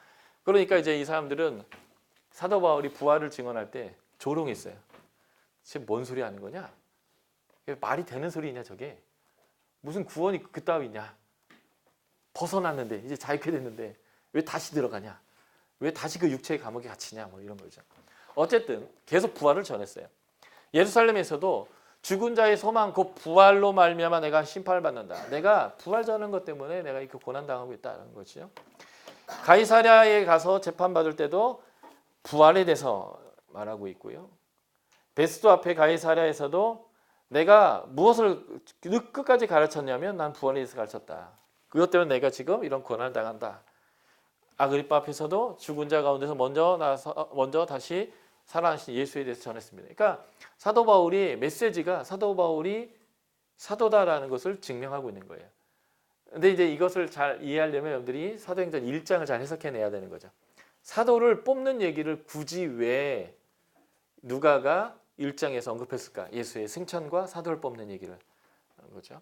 A: 그러니까 이제 이 사람들은 사도 바울이 부활을 증언할 때 조롱했어요. 지금 뭔 소리 하는 거냐? 말이 되는 소리냐 저게? 무슨 구원이 그따위냐? 벗어났는데 이제 자유케 됐는데 왜 다시 들어가냐? 왜 다시 그 육체의 감옥에 갇히냐? 뭐 이런 거죠. 어쨌든 계속 부활을 전했어요. 예루살렘에서도 죽은 자의 소망 곧 부활로 말미암아 내가 심판을 받는다. 내가 부활 전한 것 때문에 내가 이렇게 고난 당하고 있다는 거죠. 가이사랴에 가서 재판 받을 때도 부활에 대해서 말하고 있고요. 베스도 앞에 가이사랴에서도 내가 무엇을 끝까지 가르쳤냐면 난 부활에 대해서 가르쳤다. 그것 때문에 내가 지금 이런 고난을 당한다. 아그리빠 앞에서도 죽은 자 가운데서 먼저 다시 살아나신 예수에 대해서 전했습니다. 그러니까 사도 바울이 메시지가 사도 바울이 사도다라는 것을 증명하고 있는 거예요. 근데 이제 이것을 잘 이해하려면 여러분들이 사도행전 1장을 잘 해석해내야 되는 거죠. 사도를 뽑는 얘기를 굳이 왜 누가가 1장에서 언급했을까? 예수의 승천과 사도를 뽑는 얘기를 하는 거죠.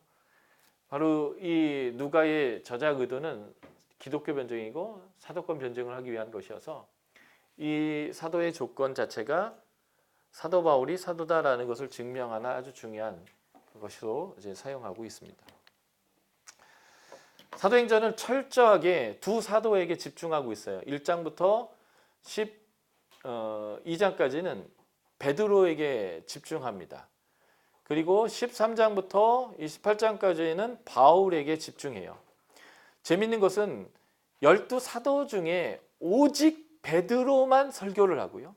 A: 바로 이 누가의 저작 의도는 기독교 변증이고 사도권 변증을 하기 위한 것이어서 이 사도의 조건 자체가 사도 바울이 사도다라는 것을 증명하는 아주 중요한 것으로 이제 사용하고 있습니다. 사도행전은 철저하게 두 사도에게 집중하고 있어요. 1장부터 12장까지는 베드로에게 집중합니다. 그리고 13장부터 28장까지는 바울에게 집중해요. 재밌는 것은 12사도 중에 오직 베드로만 설교를 하고요.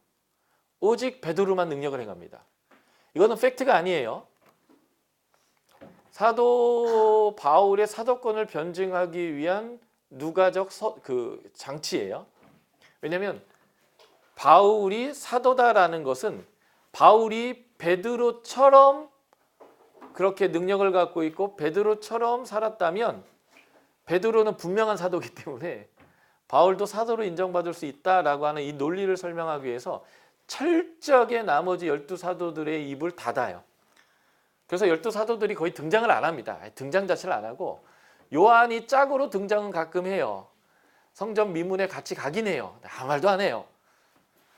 A: 오직 베드로만 능력을 행합니다. 이거는 팩트가 아니에요. 사도 바울의 사도권을 변증하기 위한 누가적 장치예요. 왜냐하면 바울이 사도다라는 것은 바울이 베드로처럼 그렇게 능력을 갖고 있고 베드로처럼 살았다면 베드로는 분명한 사도이기 때문에 바울도 사도로 인정받을 수 있다라고 하는 이 논리를 설명하기 위해서 철저하게 나머지 12사도들의 입을 닫아요. 그래서 12사도들이 거의 등장을 안 합니다. 등장 자체를 안 하고 요한이 짝으로 등장은 가끔 해요. 성전 미문에 같이 가긴 해요. 아무 말도 안 해요.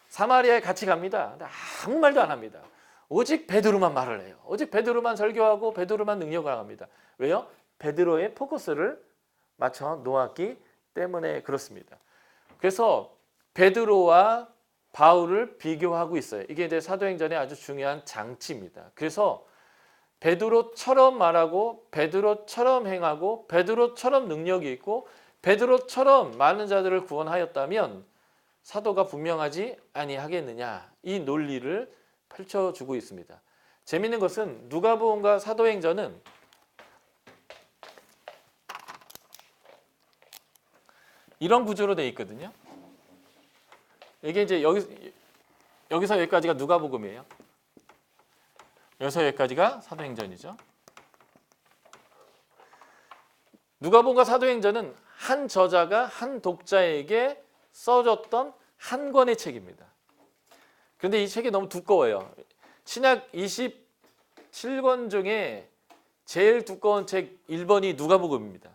A: 사마리아에 같이 갑니다. 아무 말도 안 합니다. 오직 베드로만 말을 해요. 오직 베드로만 설교하고 베드로만 능력을 합니다. 왜요? 베드로의 포커스를 맞춰 놓았기 때문에 그렇습니다. 그래서 베드로와 바울을 비교하고 있어요. 이게 이제 사도행전의 아주 중요한 장치입니다. 그래서 베드로처럼 말하고 베드로처럼 행하고 베드로처럼 능력이 있고 베드로처럼 많은 자들을 구원하였다면 사도가 분명하지 아니하겠느냐, 이 논리를 펼쳐주고 있습니다. 재미있는 것은 누가복음과 사도행전은 이런 구조로 되어 있거든요. 이게 이제 여기서 여기까지가 누가복음이에요. 여기서 여기까지가 사도행전이죠. 누가복음과 사도행전은 한 저자가 한 독자에게 써줬던 한 권의 책입니다. 그런데 이 책이 너무 두꺼워요. 신약 27권 중에 제일 두꺼운 책 1번이 누가복음입니다.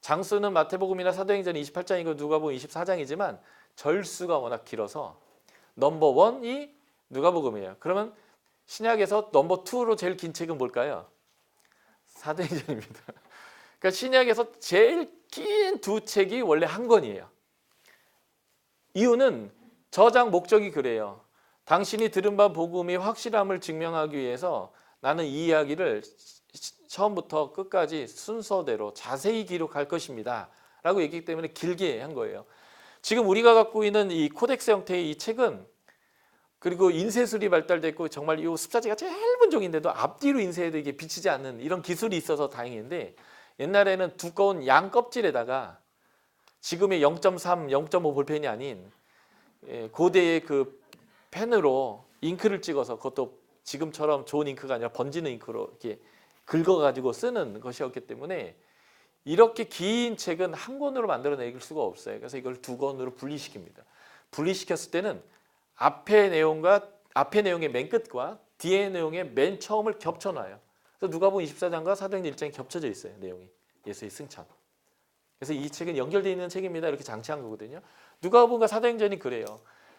A: 장수는 마태복음이나 사도행전 28장이고 누가복음 24장이지만 절수가 워낙 길어서 넘버 1이 누가복음이에요. 그러면 신약에서 넘버 2로 제일 긴 책은 뭘까요? 사도행전입니다. 그러니까 신약에서 제일 긴 두 책이 원래 한 권이에요. 이유는 저장 목적이 그래요. 당신이 들은 바 복음의 확실함을 증명하기 위해서 나는 이 이야기를 처음부터 끝까지 순서대로 자세히 기록할 것입니다 라고 얘기했기 때문에 길게 한 거예요. 지금 우리가 갖고 있는 이 코덱스 형태의 이 책은, 그리고 인쇄술이 발달됐고 정말 이 습자지가 짧은 종인데도 앞뒤로 인쇄해도 이게 비치지 않는 이런 기술이 있어서 다행인데, 옛날에는 두꺼운 양 껍질에다가 지금의 0.3, 0.5 볼펜이 아닌 고대의 그 펜으로 잉크를 찍어서, 그것도 지금처럼 좋은 잉크가 아니라 번지는 잉크로 이렇게 긁어가지고 쓰는 것이었기 때문에 이렇게 긴 책은 한 권으로 만들어낼 수가 없어요. 그래서 이걸 두 권으로 분리시킵니다. 분리시켰을 때는 앞의 내용의 맨 끝과 뒤의 내용의 맨 처음을 겹쳐놔요. 그래서 누가복음 24장과 사도행전 1장이 겹쳐져 있어요. 내용이 예수의 승천. 그래서 이 책은 연결되어 있는 책입니다. 이렇게 장치한 거거든요. 누가복음과 사도행전이 그래요.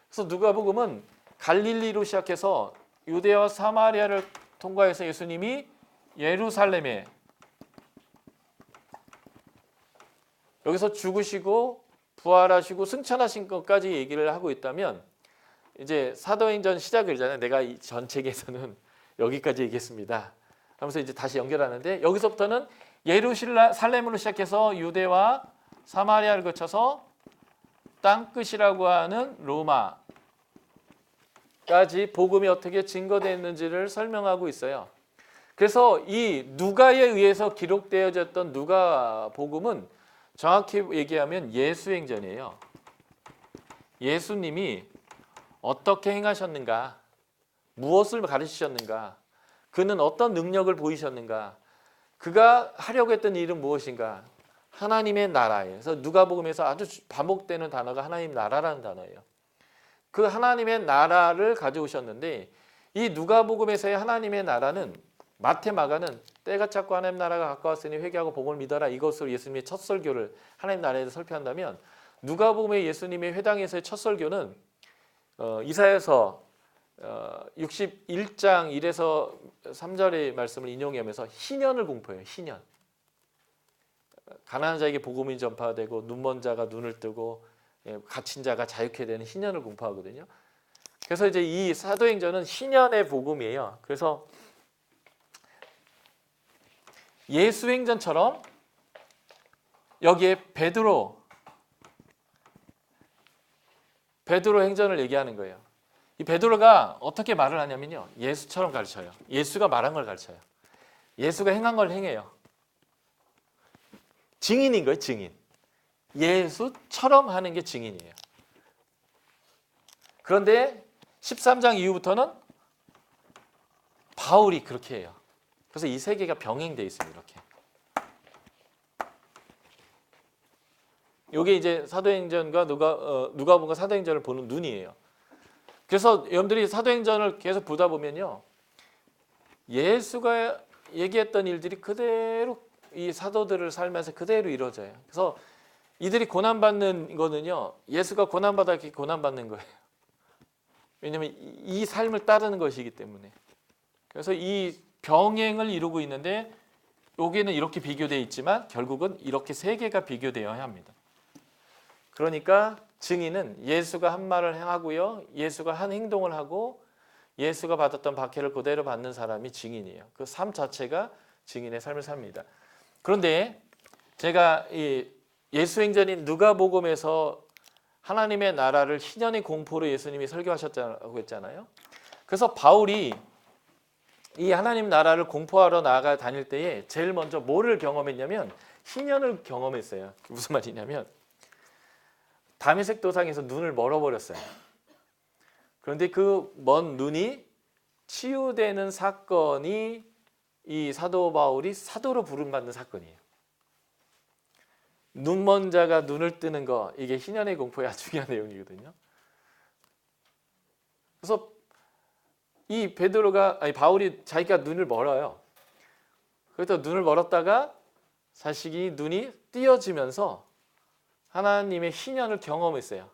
A: 그래서 누가복음은 갈릴리로 시작해서 유대와 사마리아를 통과해서 예수님이 예루살렘에 여기서 죽으시고 부활하시고 승천하신 것까지 얘기를 하고 있다면 이제 사도행전 시작이잖아요. 내가 이 전 책에서는 여기까지 얘기했습니다 하면서 이제 다시 연결하는데 여기서부터는 예루살렘으로 시작해서 유대와 사마리아를 거쳐서 땅끝이라고 하는 로마까지 복음이 어떻게 증거됐는지를 설명하고 있어요. 그래서 이 누가에 의해서 기록되어졌던 누가복음은 정확히 얘기하면 예수행전이에요. 예수님이 어떻게 행하셨는가, 무엇을 가르치셨는가, 그는 어떤 능력을 보이셨는가, 그가 하려고 했던 일은 무엇인가, 하나님의 나라예요. 그래서 누가복음에서 아주 반복되는 단어가 하나님 나라라는 단어예요. 그 하나님의 나라를 가져오셨는데 이 누가복음에서의 하나님의 나라는 마태, 마가는 때가 찼고 하나님 나라가 가까웠으니 회개하고 복음을 믿어라 이것으로 예수님의 첫 설교를 하나님 나라에 대해서 설교한다면 누가복음의 예수님의 회당에서의 첫 설교는 이사야서 61장 1에서 3절의 말씀을 인용하면서 희년을 공포해요. 희년. 가난한 자에게 복음이 전파되고 눈먼 자가 눈을 뜨고 갇힌 자가 자유케 되는 희년을 공포하거든요. 그래서 이제 이 사도행전은 희년의 복음이에요. 그래서 예수행전처럼 여기에 베드로 행전을 얘기하는 거예요. 이 베드로가 어떻게 말을 하냐면요. 예수처럼 가르쳐요. 예수가 말한 걸 가르쳐요. 예수가 행한 걸 행해요. 증인인 거예요. 증인. 예수처럼 하는 게 증인이에요. 그런데 13장 이후부터는 바울이 그렇게 해요. 그래서 이 세 개가 병행되어 있어요. 이렇게. 이게 이제 사도행전과 누가복음과 사도행전을 보는 눈이에요. 그래서 여러분들이 사도행전을 계속 보다 보면요. 예수가 얘기했던 일들이 그대로 이 사도들을 살면서 그대로 이루어져요. 그래서 이들이 고난받는 거는요. 예수가 고난받아 이렇게 고난받는 거예요. 왜냐하면 이 삶을 따르는 것이기 때문에. 그래서 이 병행을 이루고 있는데 여기는 이렇게 비교되어 있지만 결국은 이렇게 세 개가 비교되어야 합니다. 그러니까 증인은 예수가 한 말을 행하고요. 예수가 한 행동을 하고 예수가 받았던 박해를 그대로 받는 사람이 증인이에요. 그 삶 자체가 증인의 삶을 삽니다. 그런데 제가 이 예수행전인 누가복음에서 하나님의 나라를 희년의 공포로 예수님이 설교하셨다고 했잖아요. 그래서 바울이 이 하나님 나라를 공포하러 나가 다닐 때에 제일 먼저 뭐를 경험했냐면 희년을 경험했어요. 무슨 말이냐면 다메섹 도상에서 눈을 멀어버렸어요. 그런데 그 먼 눈이 치유되는 사건이 이 사도 바울이 사도로 부름받는 사건이에요. 눈먼 자가 눈을 뜨는 거 이게 희년의 공포의 아주 중요한 내용이거든요. 그래서 이 바울이 자기가 눈을 멀어요. 그래서 눈을 멀었다가 자식이 눈이 띄어지면서 하나님의 희년을 경험했어요.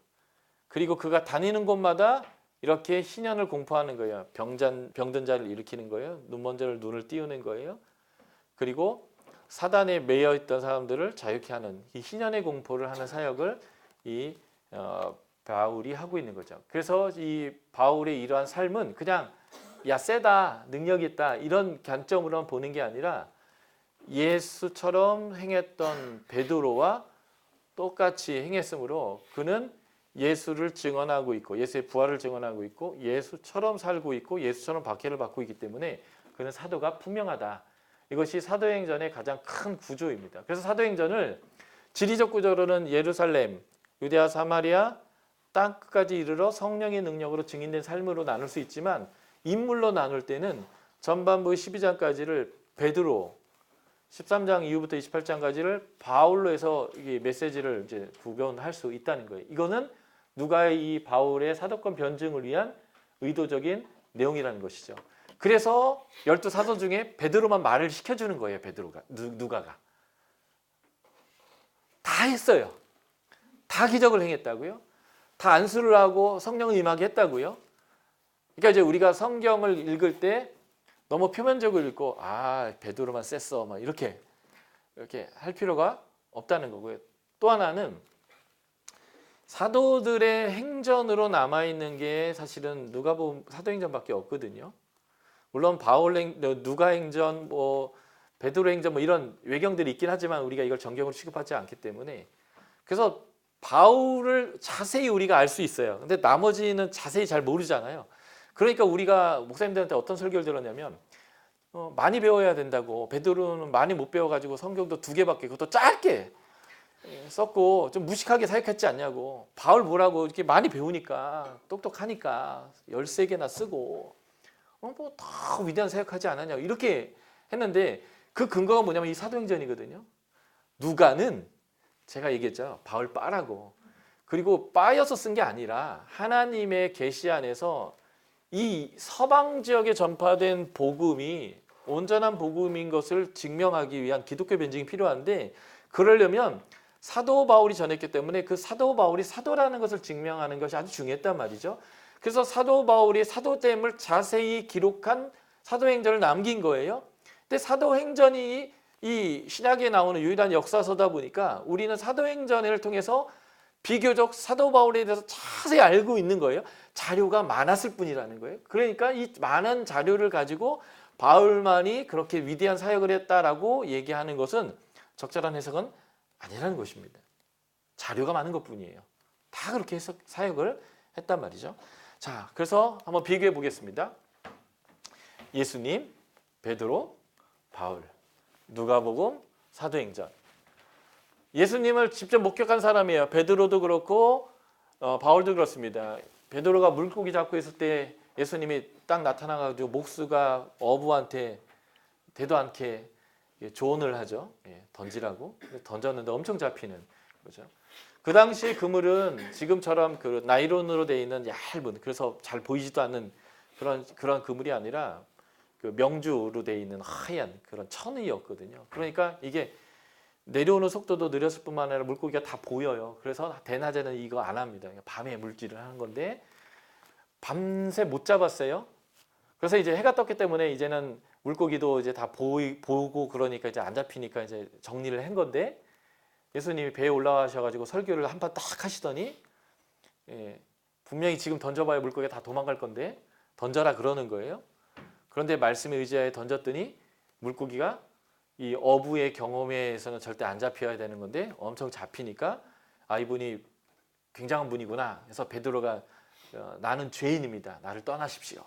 A: 그리고 그가 다니는 곳마다 이렇게 희년을 공포하는 거예요. 병든 자를 일으키는 거예요. 눈먼 자를 눈을 띄우는 거예요. 그리고 사단에 매여 있던 사람들을 자유케 하는 이 희년의 공포를 하는 사역을 이 바울이 하고 있는 거죠. 그래서 이 바울의 이러한 삶은 그냥 야 세다, 능력 있다 이런 관점으로만 보는 게 아니라 예수처럼 행했던 베드로와 똑같이 행했으므로 그는 예수를 증언하고 있고 예수의 부활을 증언하고 있고 예수처럼 살고 있고 예수처럼 박해를 받고 있기 때문에 그는 사도가 분명하다. 이것이 사도행전의 가장 큰 구조입니다. 그래서 사도행전을 지리적 구조로는 예루살렘, 유대와 사마리아, 땅끝까지 이르러 성령의 능력으로 증인된 삶으로 나눌 수 있지만 인물로 나눌 때는 전반부 12장까지를 베드로 13장 이후부터 28장까지를 바울로 해서 이 메시지를 이제 구별할 수 있다는 거예요. 이거는 누가의 이 바울의 사도권 변증을 위한 의도적인 내용이라는 것이죠. 그래서 12사도 중에 베드로만 말을 시켜주는 거예요. 베드로가 누가가 다 했어요. 다 기적을 행했다고요. 다 안수를 하고 성령을 임하게 했다고요. 그러니까 이제 우리가 성경을 읽을 때 너무 표면적으로 읽고 베드로만 셌어 막 이렇게 할 필요가 없다는 거고요. 또 하나는 사도들의 행전으로 남아 있는 게 사실은 누가복음 사도행전밖에 없거든요. 물론 누가 행전, 베드로 행전 이런 외경들이 있긴 하지만 우리가 이걸 정경으로 취급하지 않기 때문에 그래서 바울을 자세히 우리가 알 수 있어요. 근데 나머지는 자세히 잘 모르잖아요. 그러니까 우리가 목사님들한테 어떤 설교를 들었냐면 많이 배워야 된다고. 베드로는 많이 못 배워가지고 성경도 2개밖에 그것도 짧게 썼고 좀 무식하게 사역했지 않냐고. 바울 뭐라고 이렇게 많이 배우니까 똑똑하니까 13개나 쓰고 더 위대한 사역하지 않았냐고 이렇게 했는데 그 근거가 뭐냐면 이 사도행전이거든요. 누가는 제가 얘기했죠. 바울 빠라고. 그리고 빠여서 쓴 게 아니라 하나님의 계시 안에서 이 서방 지역에 전파된 복음이 온전한 복음인 것을 증명하기 위한 기독교 변증이 필요한데 그러려면 사도 바울이 전했기 때문에 그 사도 바울이 사도라는 것을 증명하는 것이 아주 중요했단 말이죠. 그래서 사도 바울이 사도됨을 자세히 기록한 사도행전을 남긴 거예요. 근데 사도행전이 이 신약에 나오는 유일한 역사서다 보니까 우리는 사도행전을 통해서 비교적 사도 바울에 대해서 자세히 알고 있는 거예요. 자료가 많았을 뿐이라는 거예요. 그러니까 이 많은 자료를 가지고 바울만이 그렇게 위대한 사역을 했다라고 얘기하는 것은 적절한 해석은 아니라는 것입니다. 자료가 많은 것뿐이에요. 다 그렇게 해서 사역을 했단 말이죠. 자, 그래서 한번 비교해 보겠습니다. 예수님, 베드로, 바울, 누가복음, 사도행전. 예수님을 직접 목격한 사람이에요. 베드로도 그렇고 바울도 그렇습니다. 베드로가 물고기 잡고 있을 때 예수님이 딱 나타나가지고 목수가 어부한테 되도 않게 조언을 하죠. 던지라고. 던졌는데 엄청 잡히는 거죠. 그 당시에 그물은 지금처럼 그 나일론으로 되어 있는 얇은 그래서 잘 보이지도 않는 그런 그물이 아니라 그 명주로 되어 있는 하얀 그런 천의였거든요. 그러니까 이게 내려오는 속도도 느렸을 뿐만 아니라 물고기가 다 보여요. 그래서 대낮에는 이거 안 합니다. 밤에 물질을 하는 건데 밤새 못 잡았어요. 그래서 이제 해가 떴기 때문에 이제는 물고기도 이제 다 보고 그러니까 이제 안 잡히니까 이제 정리를 한 건데 예수님이 배에 올라가셔가지고 설교를 한 판 딱 하시더니 분명히 지금 던져봐야 물고기가 다 도망갈 건데 던져라 그러는 거예요. 그런데 말씀에 의지하여 던졌더니 물고기가 이 어부의 경험에 의해서는 절대 안 잡혀야 되는 건데 엄청 잡히니까 이분이 굉장한 분이구나 해서 베드로가 나는 죄인입니다. 나를 떠나십시오.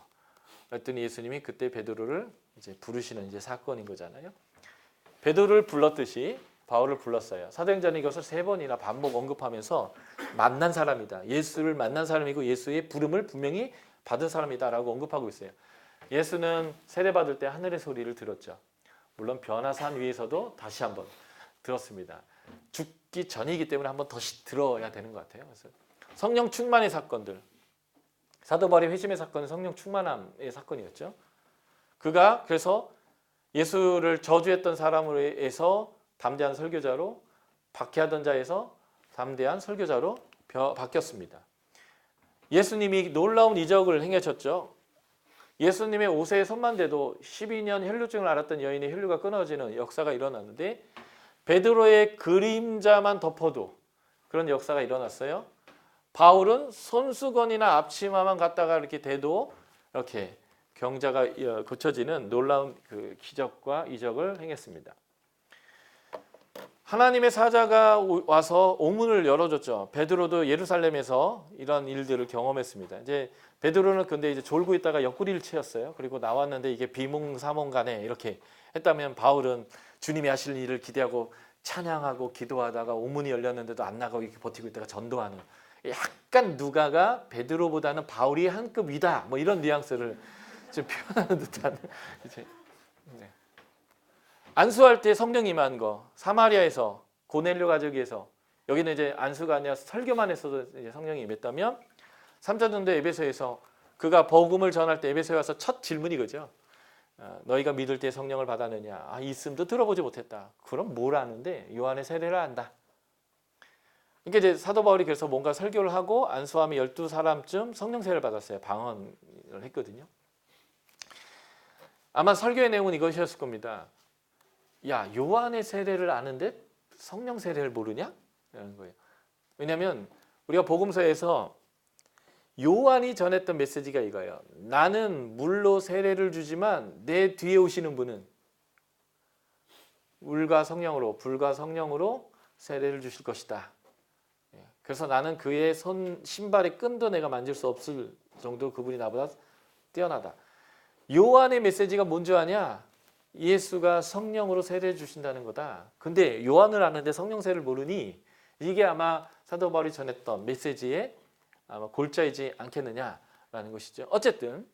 A: 그랬더니 예수님이 그때 베드로를 이제 부르시는 이제 사건인 거잖아요. 베드로를 불렀듯이 바울을 불렀어요. 사도행전에 이것을 3번이나 반복 언급하면서 만난 사람이다. 예수를 만난 사람이고 예수의 부름을 분명히 받은 사람이다라고 언급하고 있어요. 예수는 세례받을 때 하늘의 소리를 들었죠. 물론 변화산 위에서도 다시 한번 들었습니다. 죽기 전이기 때문에 한번 다시 들어야 되는 것 같아요. 그래서 성령 충만의 사건들, 사도 바울의 회심의 사건은 성령 충만함의 사건이었죠. 그가 그래서 예수를 저주했던 사람으로서 담대한 설교자로, 박해하던 자에서 담대한 설교자로 바뀌었습니다. 예수님이 놀라운 이적을 행하셨죠. 예수님의 옷에 손만 대도 12년 혈루증을 앓았던 여인의 혈루가 끊어지는 역사가 일어났는데 베드로의 그림자만 덮어도 그런 역사가 일어났어요. 바울은 손수건이나 앞치마만 갖다가 이렇게 대도 이렇게 경자가 고쳐지는 놀라운 그 기적과 이적을 행했습니다. 하나님의 사자가 와서 옥문을 열어줬죠. 베드로도 예루살렘에서 이런 일들을 경험했습니다. 이제 베드로는 근데 이제 졸고 있다가 옆구리를 채였어요. 그리고 나왔는데 이게 비몽사몽간에 이렇게 했다면 바울은 주님이 하실 일을 기대하고 찬양하고 기도하다가 옥문이 열렸는데도 안 나가고 이렇게 버티고 있다가 전도하는 약간 누가가 베드로보다는 바울이 한 급 위다 뭐 이런 뉘앙스를 좀 표현하는 듯한 이제 안수할 때 성령이 임한 거, 사마리아에서 고넬료 가족에서, 여기는 이제 안수가 아니라 설교만 했어도 이제 성령이 임했다면 3차 전도 에베소에서 그가 복음을 전할 때 에베소에 와서 첫 질문이 그죠. 너희가 믿을 때 성령을 받았느냐? 있음도 들어보지 못했다. 그럼 뭘 아는데? 요한의 세례를 안다. 그러니까 이제 사도 바울이 그래서 뭔가 설교를 하고 안수하며 12사람쯤 성령 세례를 받았어요. 방언을 했거든요. 아마 설교의 내용은 이것이었을 겁니다. 야, 요한의 세례를 아는데 성령 세례를 모르냐? 이런 거예요. 왜냐하면 우리가 복음서에서 요한이 전했던 메시지가 이거예요. 나는 물로 세례를 주지만 내 뒤에 오시는 분은 물과 성령으로, 불과 성령으로 세례를 주실 것이다. 그래서 나는 그의 신발의 끈도 내가 만질 수 없을 정도로 그분이 나보다 뛰어나다. 요한의 메시지가 뭔지 아냐? 예수가 성령으로 세례를 주신다는 거다. 근데 요한을 아는데 성령 세례를 모르니 이게 아마 사도 바울이 전했던 메시지의 아마 골자이지 않겠느냐라는 것이죠. 어쨌든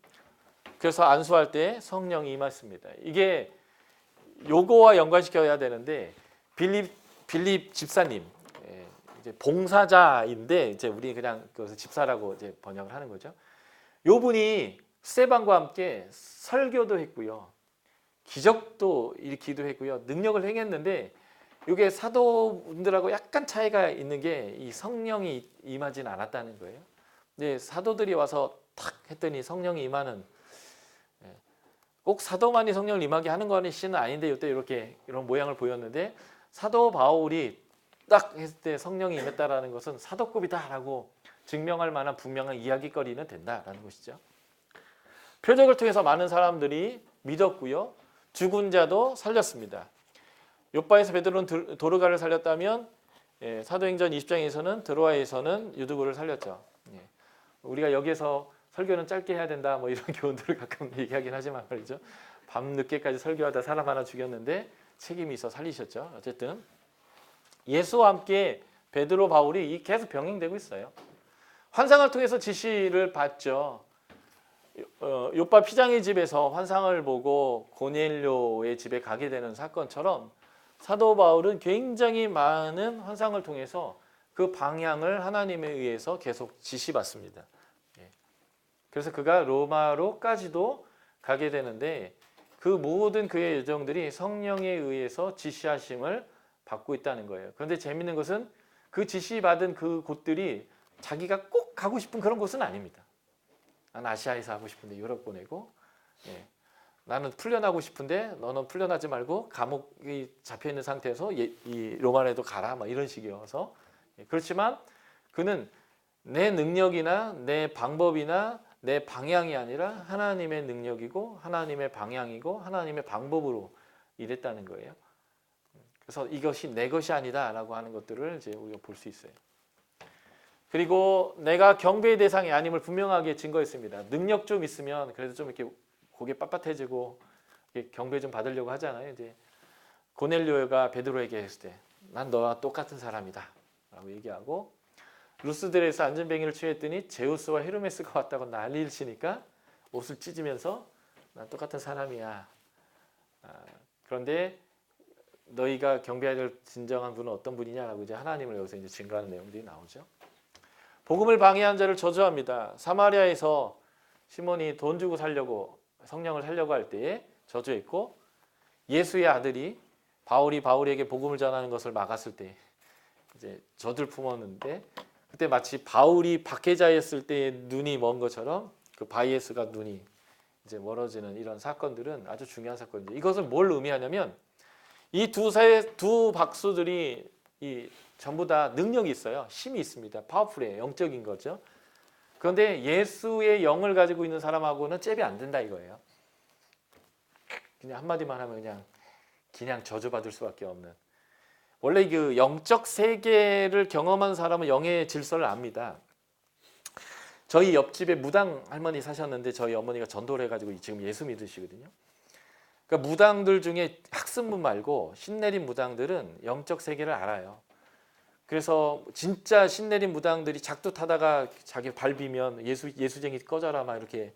A: 그래서 안수할 때 성령이 임했습니다. 이게 요거와 연관시켜야 되는데 빌립 집사님, 이제 봉사자인데 이제 우리 그냥 그것을 집사라고 이제 번역을 하는 거죠. 요 분이 스데반과 함께 설교도 했고요, 기적도 일으키기도 했고요, 능력을 행했는데 이게 사도분들하고 약간 차이가 있는 게 이 성령이 임하진 않았다는 거예요. 근데 사도들이 와서 탁 했더니 성령이 임하는, 꼭 사도만이 성령을 임하게 하는 것은 아닌데 이때 이렇게 이런 모양을 보였는데 사도 바울이 딱 했을 때 성령이 임했다라는 것은 사도급이다라고 증명할 만한 분명한 이야기거리는 된다라는 것이죠. 표적을 통해서 많은 사람들이 믿었고요, 죽은 자도 살렸습니다. 요바에서 베드로는 도르가를 살렸다면 사도행전 20장에서는 드로아에서는 유두구를 살렸죠. 우리가 여기에서 설교는 짧게 해야 된다 뭐 이런 교훈들을 가끔 얘기하긴 하지만 말이죠. 밤 늦게까지 설교하다 사람 하나 죽였는데 책임이 있어 살리셨죠. 어쨌든 예수와 함께 베드로, 바울이 계속 병행되고 있어요. 환상을 통해서 지시를 받죠. 요바 피장의 집에서 환상을 보고 고넬료의 집에 가게 되는 사건처럼 사도 바울은 굉장히 많은 환상을 통해서 그 방향을 하나님에 의해서 계속 지시받습니다. 그래서 그가 로마로까지도 가게 되는데 그 모든 그의 여정들이 성령에 의해서 지시하심을 받고 있다는 거예요. 그런데 재밌는 것은 그 지시받은 그 곳들이 자기가 꼭 가고 싶은 그런 곳은 아닙니다. 난 아시아에서 하고 싶은데 유럽 보내고, 나는 풀려나고 싶은데 너는 풀려나지 말고 감옥이 잡혀있는 상태에서 이 로마에도 가라 막 이런 식이어서, 그렇지만 그는 내 능력이나 내 방법이나 내 방향이 아니라 하나님의 능력이고 하나님의 방향이고 하나님의 방법으로 일했다는 거예요. 그래서 이것이 내 것이 아니다라고 하는 것들을 이제 우리가 볼 수 있어요. 그리고 내가 경배의 대상이 아님을 분명하게 증거했습니다. 능력 좀 있으면 그래도 좀 이렇게 고개 빳빳해지고 경배 좀 받으려고 하잖아요. 이제 고넬료가 베드로에게 했을 때, 난 너와 똑같은 사람이다라고 얘기하고, 루스드레에서 안전뱅이를 취했더니 제우스와 헤르메스가 왔다고 난리를 치니까 옷을 찢으면서 난 똑같은 사람이야. 그런데 너희가 경배해야 될 진정한 분은 어떤 분이냐라고 이제 하나님을 여기서 이제 증거하는 내용들이 나오죠. 복음을 방해한 자를 저주합니다. 사마리아에서 시몬이 돈 주고 살려고 성령을 살려고 할 때에 저주했고, 예수의 아들이 바울에게 복음을 전하는 것을 막았을 때 이제 저주를 품었는데, 그때 마치 바울이 박해자였을 때의 눈이 먼 것처럼 그 바이에스가 눈이 이제 멀어지는 이런 사건들은 아주 중요한 사건이죠. 이것을 뭘 의미하냐면 이 두 박수들이 전부 다 능력이 있어요. 힘이 있습니다. 파워풀해요. 영적인 거죠. 그런데 예수의 영을 가지고 있는 사람하고는 잽이 안 된다 이거예요. 그냥 한마디만 하면 그냥 저주받을 수밖에 없는. 원래 그 영적 세계를 경험한 사람은 영의 질서를 압니다. 저희 옆집에 무당 할머니 사셨는데 저희 어머니가 전도를 해가지고 지금 예수 믿으시거든요. 그러니까 무당들 중에 학습문 말고 신내린 무당들은 영적 세계를 알아요. 그래서 진짜 신내린 무당들이 작두 타다가 자기 발 비면 예수쟁이 꺼져라 막 이렇게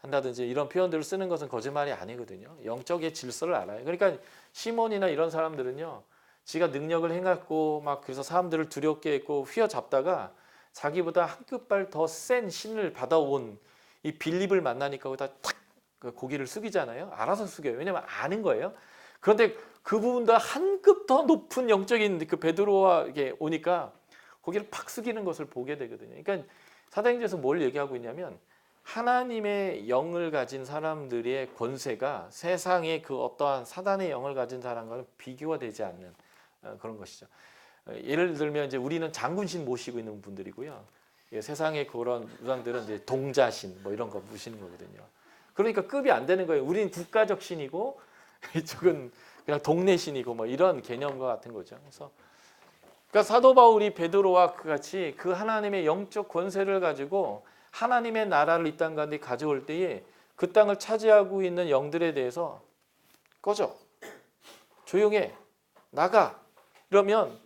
A: 한다든지 이런 표현들을 쓰는 것은 거짓말이 아니거든요. 영적의 질서를 알아요. 그러니까 시몬이나 이런 사람들은요, 지가 능력을 행했고 막 그래서 사람들을 두렵게 했고 휘어잡다가 자기보다 한 끗발 더 센 신을 받아온 이 빌립을 만나니까 거기다 탁 고개를 숙이잖아요. 알아서 숙여요. 왜냐면 아는 거예요. 그런데 그 부분보다 한 급 더 높은 영적인 그 베드로와 이게 오니까 고개를 팍 숙이는 것을 보게 되거든요. 그러니까 사도행전에서 뭘 얘기하고 있냐면 하나님의 영을 가진 사람들의 권세가 세상의 그 어떠한 사단의 영을 가진 사람과는 비교가 되지 않는 그런 것이죠. 예를 들면 이제 우리는 장군신 모시고 있는 분들이고요. 세상의 그런 무당들은 이제 동자신 뭐 이런 거 모시는 거거든요. 그러니까 급이 안 되는 거예요. 우리는 국가적 신이고 이쪽은 그냥 동네 신이고 뭐 이런 개념과 같은 거죠. 그래서 그러니까 사도 바울이 베드로와 같이 그 하나님의 영적 권세를 가지고 하나님의 나라를 이 땅 가운데 가져올 때에 그 땅을 차지하고 있는 영들에 대해서 꺼져, 조용해, 나가 이러면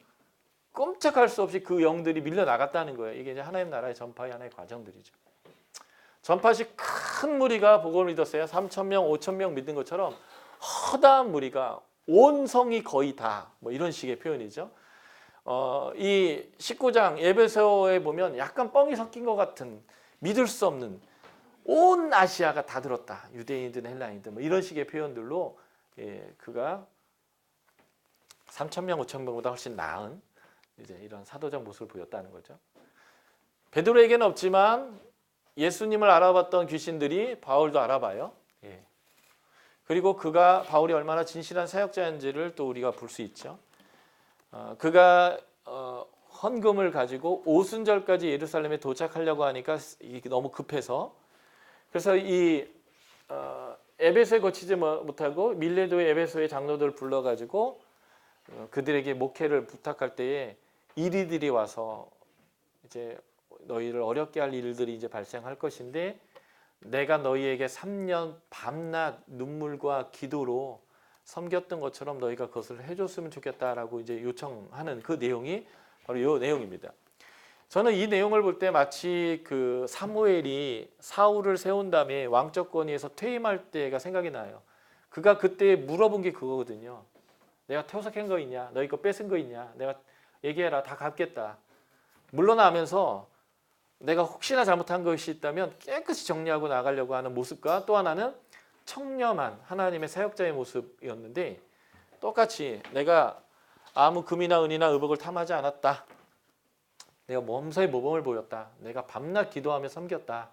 A: 꼼짝할 수 없이 그 영들이 밀려 나갔다는 거예요. 이게 이제 하나님 나라의 전파의 하나의 과정들이죠. 전파시 큰 무리가 복음을 믿었어요. 3,000명, 5,000명 믿는 것처럼 허다한 무리가 온 성이 거의 다 뭐 이런 식의 표현이죠. 이 19장 에베소에 보면 약간 뻥이 섞인 것 같은 믿을 수 없는 온 아시아가 다 들었다. 유대인이든 헬라인이든 뭐 이런 식의 표현들로 그가 3,000명, 5,000명보다 훨씬 나은 이제 이런 사도적 모습을 보였다는 거죠. 베드로에게는 없지만 예수님을 알아봤던 귀신들이 바울도 알아봐요. 그리고 바울이 얼마나 진실한 사역자인지를 또 우리가 볼 수 있죠. 그가 헌금을 가지고 오순절까지 예루살렘에 도착하려고 하니까 이게 너무 급해서 그래서 이 에베소에 거치지 못하고 밀레도의 에베소의 장로들을 불러가지고 그들에게 목회를 부탁할 때에 이리들이 와서 이제 너희를 어렵게 할 일들이 이제 발생할 것인데 내가 너희에게 3년 밤낮 눈물과 기도로 섬겼던 것처럼 너희가 그것을 해줬으면 좋겠다라고 이제 요청하는 그 내용이 바로 이 내용입니다. 저는 이 내용을 볼 때 마치 그 사무엘이 사울을 세운 다음에 왕적 권위에서 퇴임할 때가 생각이 나요. 그가 그때 물어본 게 그거거든요. 내가 퇴석한 거 있냐? 너희 거 뺏은 거 있냐? 내가 얘기해라. 다 갚겠다. 물러나면서 내가 혹시나 잘못한 것이 있다면 깨끗이 정리하고 나가려고 하는 모습과 또 하나는 청렴한 하나님의 사역자의 모습이었는데 똑같이 내가 아무 금이나 은이나 의복을 탐하지 않았다. 내가 몸서의 모범을 보였다. 내가 밤낮 기도하며 섬겼다.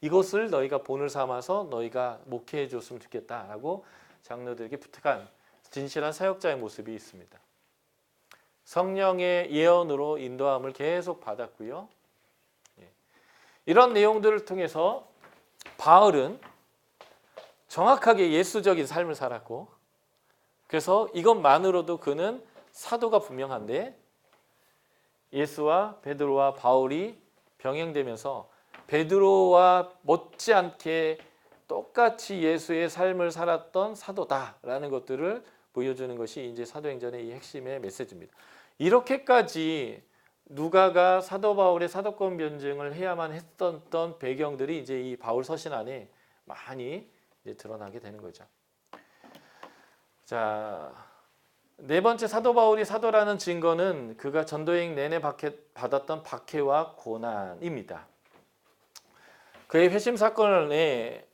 A: 이것을 너희가 본을 삼아서 너희가 목회해 줬으면 좋겠다라고 장로들에게 부탁한 진실한 사역자의 모습이 있습니다. 성령의 예언으로 인도함을 계속 받았고요. 이런 내용들을 통해서 바울은 정확하게 예수적인 삶을 살았고 그래서 이것만으로도 그는 사도가 분명한데 예수와 베드로와 바울이 병행되면서 베드로와 못지않게 똑같이 예수의 삶을 살았던 사도다라는 것들을 보여주는 것이 이제 사도행전의 이 핵심의 메시지입니다. 이렇게까지 누가가 사도 바울의 사도권 변증을 해야만 했던 배경들이 이제 이 바울 서신 안에 많이 이제 드러나게 되는 거죠. 자, 네 번째 사도 바울이 사도라는 증거는 그가 전도여행 내내 받았던 박해와 고난입니다. 그의 회심 사건에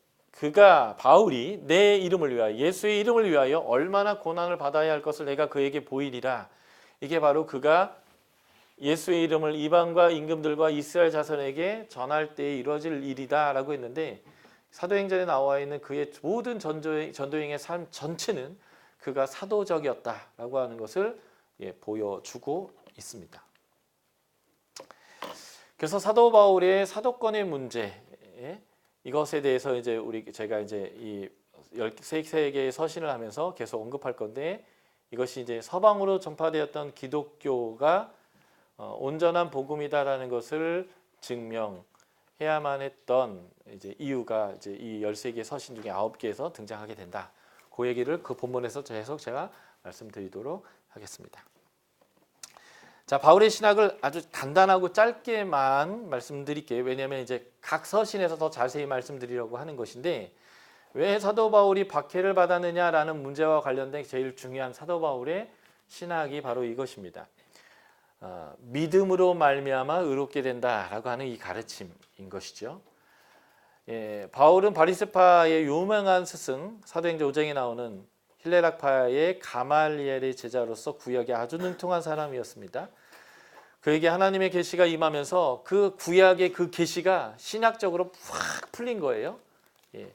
A: 바울이 내 이름을 위하여 예수의 이름을 위하여 얼마나 고난을 받아야 할 것을 내가 그에게 보이리라. 이게 바로 그가 예수의 이름을 이방과 임금들과 이스라엘 자손에게 전할 때에 이루어질 일이다 라고 했는데 사도행전에 나와 있는 그의 모든 전도행의 삶 전체는 그가 사도적이었다라고 하는 것을 보여주고 있습니다. 그래서 사도 바울의 사도권의 문제 이것에 대해서 이제 제가 이제 이 13개의 서신을 하면서 계속 언급할 건데 이것이 이제 서방으로 전파되었던 기독교가 온전한 복음이다라는 것을 증명해야만 했던 이제 이유가 이제 이 13개의 서신 중에 9개에서 등장하게 된다. 그 얘기를 그 본문에서 계속 제가 말씀드리도록 하겠습니다. 자, 바울의 신학을 아주 간단하고 짧게만 말씀드릴게요. 왜냐하면 이제 각 서신에서 더 자세히 말씀드리려고 하는 것인데, 왜 사도 바울이 박해를 받았느냐라는 문제와 관련된 제일 중요한 사도 바울의 신학이 바로 이것입니다. 믿음으로 말미암아 의롭게 된다라고 하는 이 가르침인 것이죠. 예, 바울은 바리새파의 유명한 스승, 사도행전 5장에 나오는 힐레락파의 가말리엘의 제자로서 구약에 아주 능통한 사람이었습니다. 그에게 하나님의 계시가 임하면서 그 구약의 그 계시가 신학적으로 확 풀린 거예요. 예.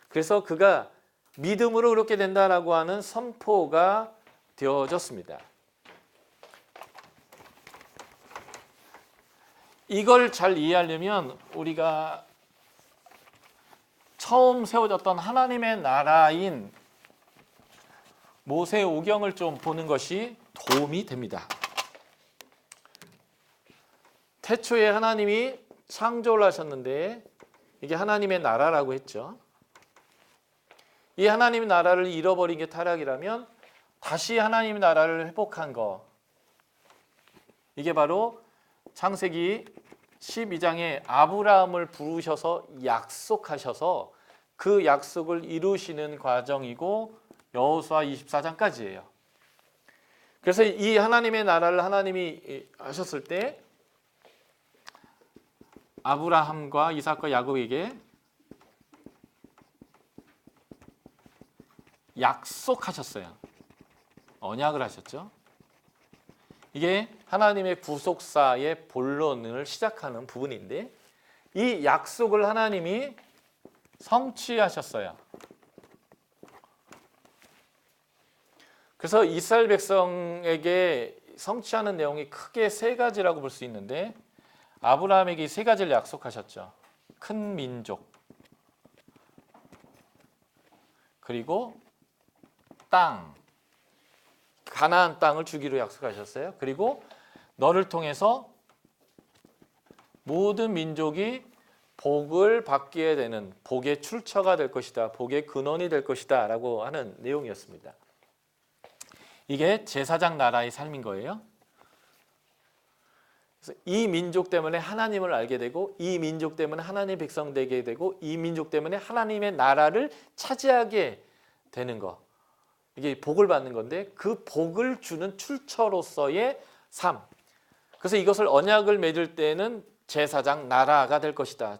A: 그래서 그가 믿음으로 의롭게 된다라고 하는 선포가 되어졌습니다. 이걸 잘 이해하려면 우리가 처음 세워졌던 하나님의 나라인 모세 오경을 좀 보는 것이 도움이 됩니다. 태초에 하나님이 창조를 하셨는데 이게 하나님의 나라라고 했죠. 이 하나님의 나라를 잃어버린 게 타락이라면 다시 하나님의 나라를 회복한 거, 이게 바로 창세기 12장에 아브라함을 부르셔서 약속하셔서 그 약속을 이루시는 과정이고 여호수아 24장까지예요. 그래서 이 하나님의 나라를 하나님이 하셨을 때 아브라함과 이삭과 야곱에게 약속하셨어요. 언약을 하셨죠. 이게 하나님의 구속사의 본론을 시작하는 부분인데, 이 약속을 하나님이 성취하셨어요. 그래서 이스라엘 백성에게 성취하는 내용이 크게 세 가지라고 볼 수 있는데, 아브라함에게 이 세 가지를 약속하셨죠. 큰 민족, 그리고 땅, 가나안 땅을 주기로 약속하셨어요. 그리고 너를 통해서 모든 민족이 복을 받게 되는 복의 출처가 될 것이다. 복의 근원이 될 것이다 라고 하는 내용이었습니다. 이게 제사장 나라의 삶인 거예요. 그래서 이 민족 때문에 하나님을 알게 되고, 이 민족 때문에 하나님의 백성 되게 되고, 이 민족 때문에 하나님의 나라를 차지하게 되는 거, 이게 복을 받는 건데, 그 복을 주는 출처로서의 삶. 그래서 이것을 언약을 맺을 때는 제사장 나라가 될 것이다.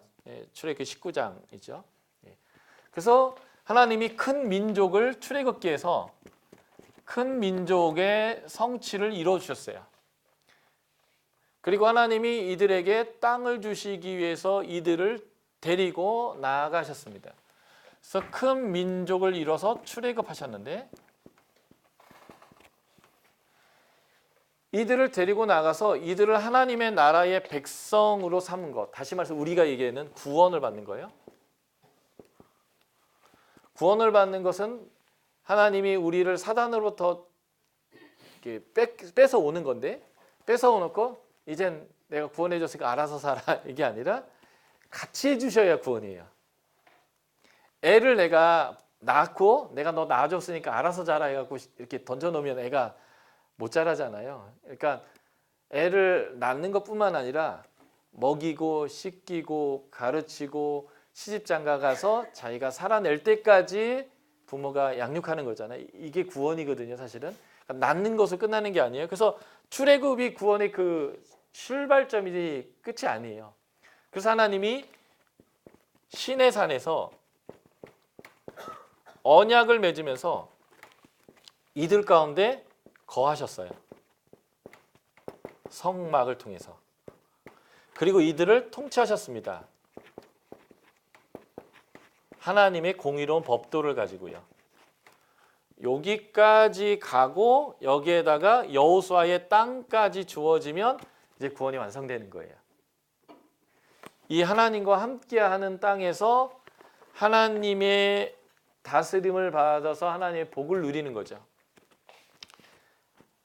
A: 출애굽기 19장이죠. 그래서 하나님이 큰 민족을 출애굽기에서 큰 민족의 성취를 이루어 주셨어요. 그리고 하나님이 이들에게 땅을 주시기 위해서 이들을 데리고 나아가셨습니다. 그래서 큰 민족을 이뤄서 출애굽하셨는데, 이들을 데리고 나가서 이들을 하나님의 나라의 백성으로 삼은 것, 다시 말해서 우리가 얘기하는 구원을 받는 거예요. 구원을 받는 것은 하나님이 우리를 사단으로부터 뺏어 오는 건데, 뺏어 오놓고 이젠 내가 구원해 줬으니까 알아서 살아, 이게 아니라 같이 해주셔야 구원이에요. 애를 내가 낳고 내가 너 낳아줬으니까 알아서 자라 해갖고 이렇게 던져놓으면 애가 못 자라잖아요. 그러니까 애를 낳는 것뿐만 아니라 먹이고 씻기고 가르치고 시집장가 가서 자기가 살아낼 때까지 부모가 양육하는 거잖아요. 이게 구원이거든요, 사실은. 그러니까 낳는 것으로 끝나는 게 아니에요. 그래서 출애굽이 구원의 그 출발점이지 끝이 아니에요. 그래서 하나님이 시내산에서 언약을 맺으면서 이들 가운데 거하셨어요. 성막을 통해서. 그리고 이들을 통치하셨습니다. 하나님의 공의로운 법도를 가지고요. 여기까지 가고 여기에다가 여호수아의 땅까지 주어지면 이제 구원이 완성되는 거예요. 이 하나님과 함께하는 땅에서 하나님의 다스림을 받아서 하나님의 복을 누리는 거죠.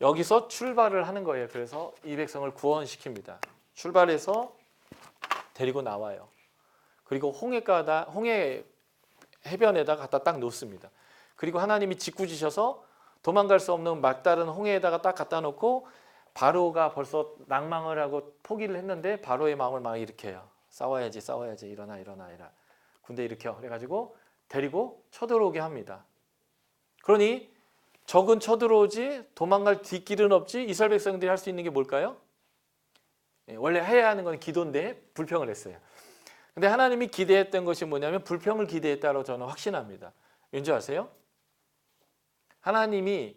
A: 여기서 출발을 하는 거예요. 그래서 이 백성을 구원시킵니다. 출발해서 데리고 나와요. 그리고 홍해 해변에다 갖다 딱 놓습니다. 그리고 하나님이 짓궂으셔서 도망갈 수 없는 막다른 홍해에다가 딱 갖다 놓고 바로가 벌써 낭망을 하고 포기를 했는데 바로의 마음을 막 일으켜요. 싸워야지 싸워야지 일어나 일어나 일어나. 군대 일으켜. 그래가지고 데리고 쳐들어오게 합니다. 그러니 적은 쳐들어오지 도망갈 뒷길은 없지. 이스라엘 백성들이 할 수 있는 게 뭘까요? 원래 해야 하는 건 기도인데 불평을 했어요. 근데 하나님이 기대했던 것이 뭐냐면 불평을 기대했다고 저는 확신합니다. 왠지 아세요? 하나님이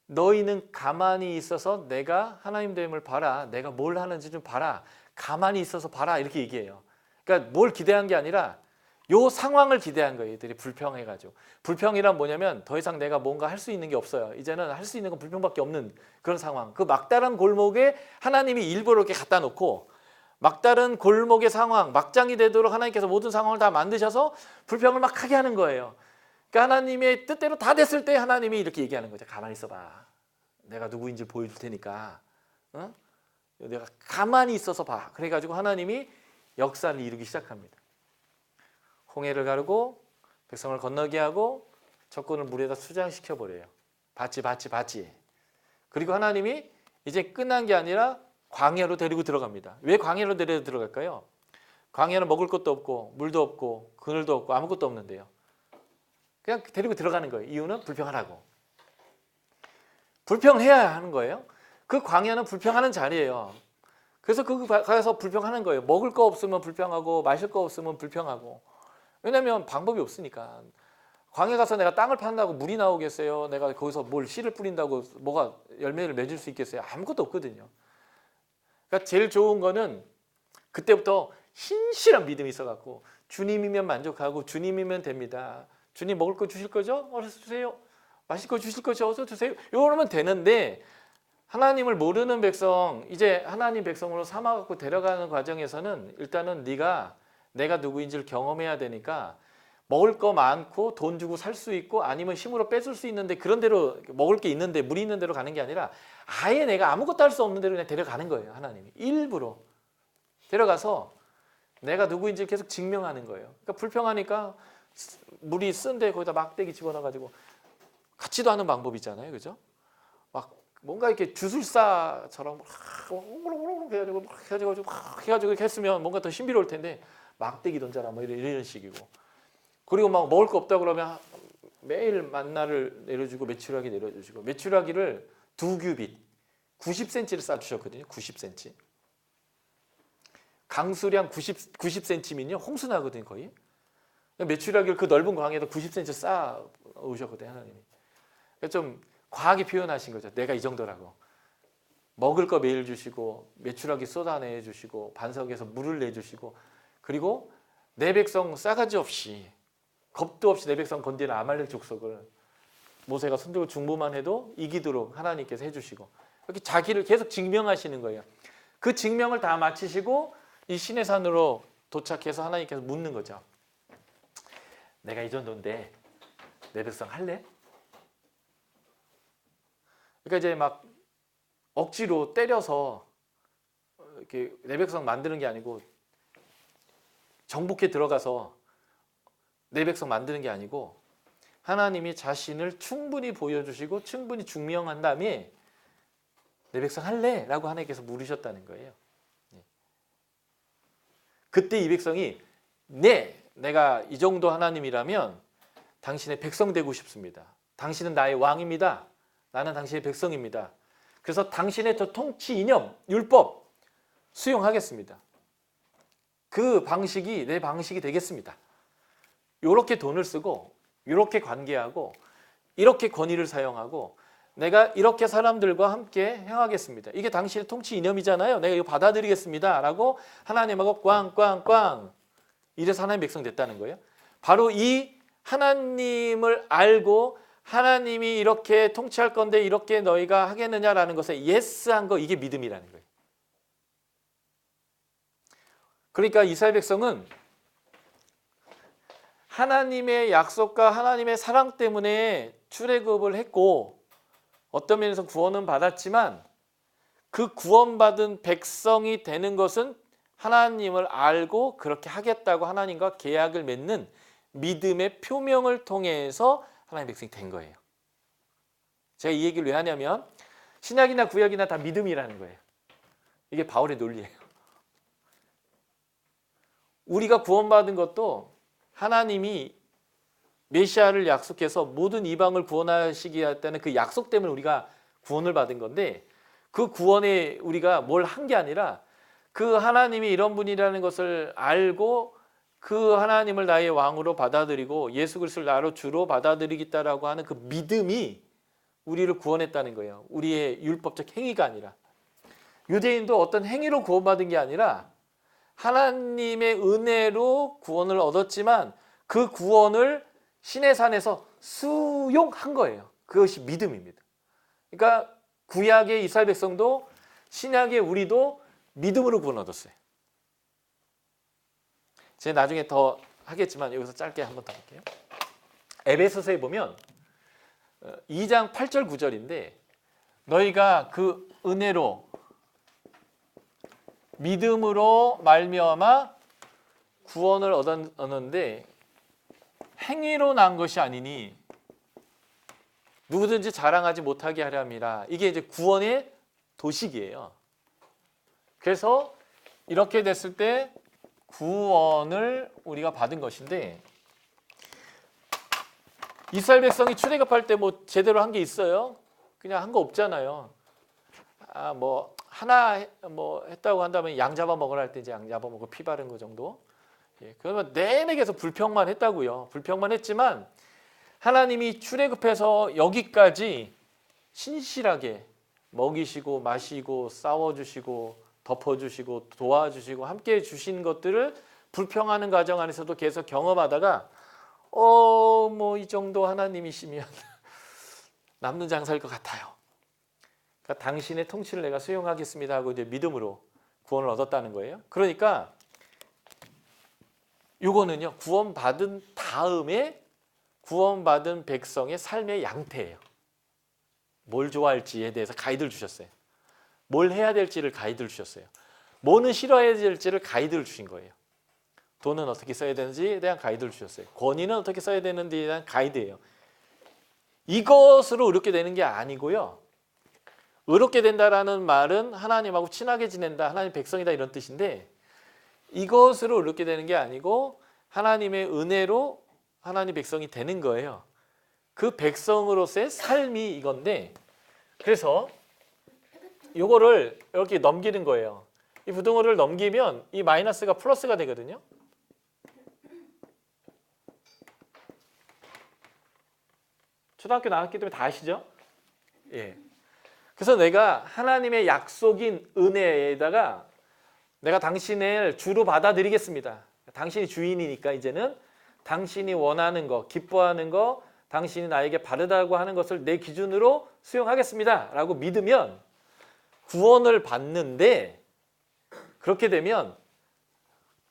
A: 너희는 가만히 있어서 내가 하나님 됨을 봐라. 내가 뭘 하는지 좀 봐라. 가만히 있어서 봐라. 이렇게 얘기해요. 그러니까 뭘 기대한 게 아니라 요 상황을 기대한 거예요. 얘들이 불평해가지고. 불평이란 뭐냐면 더 이상 내가 뭔가 할 수 있는 게 없어요. 이제는 할 수 있는 건 불평밖에 없는 그런 상황. 그 막다른 골목에 하나님이 일부러 이렇게 갖다 놓고 막다른 골목의 상황, 막장이 되도록 하나님께서 모든 상황을 다 만드셔서 불평을 막 하게 하는 거예요. 그러니까 하나님의 뜻대로 다 됐을 때 하나님이 이렇게 얘기하는 거죠. 가만히 있어봐. 내가 누구인지 보여줄 테니까. 어? 내가 가만히 있어서 봐. 그래가지고 하나님이 역사를 이루기 시작합니다. 홍해를 가르고 백성을 건너게 하고 적군을 물에다 수장시켜 버려요. 봤지. 그리고 하나님이 이제 끝난 게 아니라 광야로 데리고 들어갑니다. 왜 광야로 데리고 들어갈까요? 광야는 먹을 것도 없고 물도 없고 그늘도 없고 아무것도 없는데요. 그냥 데리고 들어가는 거예요. 이유는 불평하라고. 불평해야 하는 거예요. 그 광야는 불평하는 자리예요. 그래서 그 가서 불평하는 거예요. 먹을 거 없으면 불평하고 마실 거 없으면 불평하고. 왜냐하면 방법이 없으니까. 광야 가서 내가 땅을 판다고 물이 나오겠어요? 내가 거기서 뭘 씨를 뿌린다고 뭐가 열매를 맺을 수 있겠어요? 아무것도 없거든요. 그러니까 제일 좋은 거는 그때부터 신실한 믿음이 있어갖고 주님이면 만족하고 주님이면 됩니다. 주님 먹을 거 주실 거죠? 어서 주세요. 마실 거 주실 거죠? 어서 주세요. 이러면 되는데 하나님을 모르는 백성, 이제 하나님 백성으로 삼아갖고 데려가는 과정에서는 일단은 네가 내가 누구인지를 경험해야 되니까 먹을 거 많고 돈 주고 살 수 있고 아니면 힘으로 뺏을 수 있는데 그런 대로 먹을 게 있는데 물이 있는 대로 가는 게 아니라 아예 내가 아무것도 할 수 없는 대로 그냥 데려가는 거예요. 하나님이 일부러 데려가서 내가 누구인지 계속 증명하는 거예요. 그러니까 불평하니까 물이 쓴데 거기다 막대기 집어넣어가지고 같지도 않은 방법이잖아요, 그죠? 막 뭔가 이렇게 주술사처럼 해가지고 이렇게 했으면 뭔가 더 신비로울 텐데 막대기 던져라 뭐 이런 식이고. 그리고 막 먹을 거 없다 그러면 매일 만나를 내려주고 메추라기 내려주시고 메추라기를 2규빗 90cm를 싸주셨거든요. 90cm. 강수량 90cm면요 홍수 나거든요 거의. 메추라기를 그 넓은 광에다 90cm 쌓아 오셨거든요 하나님이. 좀 과하게 표현하신 거죠. 내가 이 정도라고. 먹을 거 매일 주시고 메추라기 쏟아내 주시고 반석에서 물을 내주시고 그리고 내 백성 싸가지 없이 겁도 없이 내 백성 건드리는 아말렉 족속을 모세가 손들고 중보만 해도 이기도록 하나님께서 해주시고 이렇게 자기를 계속 증명하시는 거예요. 그 증명을 다 마치시고 이 시내산으로 도착해서 하나님께서 묻는 거죠. 내가 이 정도인데 내 백성 할래? 그러니까 이제 막 억지로 때려서 이렇게 내 백성 만드는 게 아니고 정복해 들어가서 내 백성 만드는 게 아니고 하나님이 자신을 충분히 보여주시고 충분히 증명한 다음에 내 백성 할래? 라고 하나님께서 물으셨다는 거예요. 그때 이 백성이 네, 내가 이 정도 하나님이라면 당신의 백성 되고 싶습니다. 당신은 나의 왕입니다. 나는 당신의 백성입니다. 그래서 당신의 저 통치 이념, 율법 수용하겠습니다. 그 방식이 내 방식이 되겠습니다. 이렇게 돈을 쓰고 이렇게 관계하고 이렇게 권위를 사용하고 내가 이렇게 사람들과 함께 행하겠습니다. 이게 당신의 통치 이념이잖아요. 내가 이거 받아들이겠습니다. 라고 하나님하고 꽝꽝꽝 이래서 하나님 백성 됐다는 거예요. 바로 이 하나님을 알고 하나님이 이렇게 통치할 건데 이렇게 너희가 하겠느냐라는 것에 예스한 거 이게 믿음이라는 거예요. 그러니까 이스라엘 백성은 하나님의 약속과 하나님의 사랑 때문에 출애굽을 했고 어떤 면에서 구원은 받았지만 그 구원받은 백성이 되는 것은 하나님을 알고 그렇게 하겠다고 하나님과 계약을 맺는 믿음의 표명을 통해서 하나님의 백성이 된 거예요. 제가 이 얘기를 왜 하냐면 신약이나 구약이나 다 믿음이라는 거예요. 이게 바울의 논리예요. 우리가 구원받은 것도 하나님이 메시아를 약속해서 모든 이방을 구원하시기 했다는 그 약속 때문에 우리가 구원을 받은 건데, 그 구원에 우리가 뭘 한 게 아니라 그 하나님이 이런 분이라는 것을 알고 그 하나님을 나의 왕으로 받아들이고 예수 그리스도를 나로 주로 받아들이겠다라고 하는 그 믿음이 우리를 구원했다는 거예요. 우리의 율법적 행위가 아니라. 유대인도 어떤 행위로 구원받은 게 아니라 하나님의 은혜로 구원을 얻었지만 그 구원을 신의 산에서 수용한 거예요. 그것이 믿음입니다. 그러니까 구약의 이스라엘 백성도 신약의 우리도 믿음으로 구원 얻었어요. 제가 나중에 더 하겠지만 여기서 짧게 한번 더 할게요. 에베소서에 보면 2장 8절 9절인데, 너희가 그 은혜로 믿음으로 말미암아 구원을 얻었는데 행위로 난 것이 아니니 누구든지 자랑하지 못하게 하려 함이라. 이게 이제 구원의 도식이에요. 그래서 이렇게 됐을 때 구원을 우리가 받은 것인데, 이스라엘 백성이 출애굽할 때 뭐 제대로 한 게 있어요? 그냥 한 거 없잖아요. 뭐 하나 뭐 했다고 한다면 양 잡아 먹으라 할 때 이제 양 잡아 먹고 피 바른 거 정도. 그러면 내내 계속 불평만 했다고요. 불평만 했지만 하나님이 출애굽해서 여기까지 신실하게 먹이시고 마시고 싸워주시고 덮어주시고 도와주시고 함께해 주신 것들을 불평하는 과정 안에서도 계속 경험하다가 뭐 이 정도 하나님이시면 남는 장사일 것 같아요. 그러니까 당신의 통치를 내가 수용하겠습니다 하고 이제 믿음으로 구원을 얻었다는 거예요. 그러니까 이거는요, 구원받은 다음에 구원받은 백성의 삶의 양태예요. 뭘 좋아할지에 대해서 가이드를 주셨어요. 뭘 해야 될지를 가이드를 주셨어야 뭐는 싫어해야 될지를 가이드를 주신 거예요. 돈은 어떻게 써야 되는지에 대한 가이드를 주셨어요. 권위는 어떻게 써야 되는지에 대한 가이드예요. 이것으로 의롭게 되는 게 아니고요. 의롭게 된다라는 말은 하나님하고 친하게 지낸다, 하나님 백성이다 이런 뜻인데, 이것으로 의롭게 되는 게 아니고 하나님의 은혜로 하나님 백성이 되는 거예요. 그 백성으로서의 삶이 이건데, 그래서 이거를 이렇게 넘기는 거예요. 이 부등호를 넘기면 이 마이너스가 플러스가 되거든요. 초등학교 나왔기 때문에 다 아시죠? 예. 그래서 내가 하나님의 약속인 은혜에다가 내가 당신을 주로 받아들이겠습니다. 당신이 주인이니까 이제는 당신이 원하는 거, 기뻐하는 거, 당신이 나에게 바르다고 하는 것을 내 기준으로 수용하겠습니다 라고 믿으면 구원을 받는데, 그렇게 되면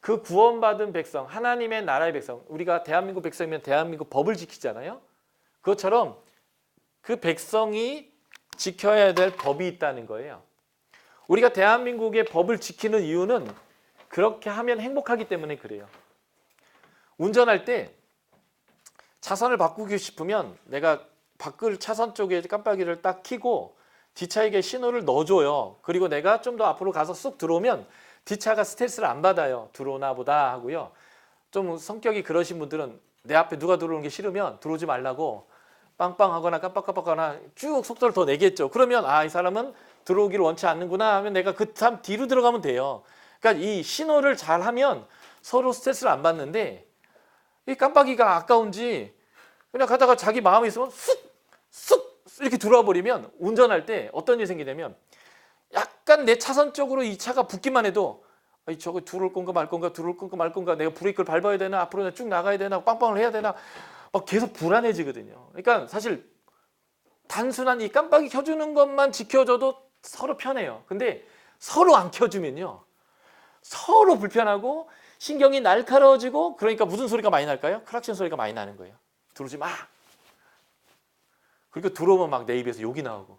A: 그 구원받은 백성, 하나님의 나라의 백성, 우리가 대한민국 백성이면 대한민국 법을 지키잖아요. 그것처럼 그 백성이 지켜야 될 법이 있다는 거예요. 우리가 대한민국의 법을 지키는 이유는 그렇게 하면 행복하기 때문에 그래요. 운전할 때 차선을 바꾸고 싶으면 내가 바꿀 차선 쪽에 깜빡이를 딱 켜고 뒷차에게 신호를 넣어줘요. 그리고 내가 좀 더 앞으로 가서 쑥 들어오면 뒷차가 스트레스를 안 받아요. 들어오나 보다 하고요. 좀 성격이 그러신 분들은 내 앞에 누가 들어오는 게 싫으면 들어오지 말라고 빵빵하거나 깜빡깜빡하거나 쭉 속도를 더 내겠죠. 그러면 이 사람은 들어오기를 원치 않는구나 하면 내가 그 사람 뒤로 들어가면 돼요. 그러니까 이 신호를 잘하면 서로 스트레스를 안 받는데, 이 깜빡이가 아까운지 그냥 가다가 자기 마음이 있으면 쑥 이렇게 들어와 버리면 운전할 때 어떤 일이 생기냐면 약간 내 차선 쪽으로 이 차가 붙기만 해도 저거 들어올 건가 말 건가, 들어올 건가 말 건가, 내가 브레이크를 밟아야 되나, 앞으로 쭉 나가야 되나, 빵빵을 해야 되나, 막 계속 불안해지거든요. 그러니까 사실 단순한 이 깜빡이 켜주는 것만 지켜줘도 서로 편해요. 근데 서로 안 켜주면요, 서로 불편하고 신경이 날카로워지고, 그러니까 무슨 소리가 많이 날까요? 크락션 소리가 많이 나는 거예요. 들어오지 마. 그리고 들어오면 막 내 입에서 욕이 나오고.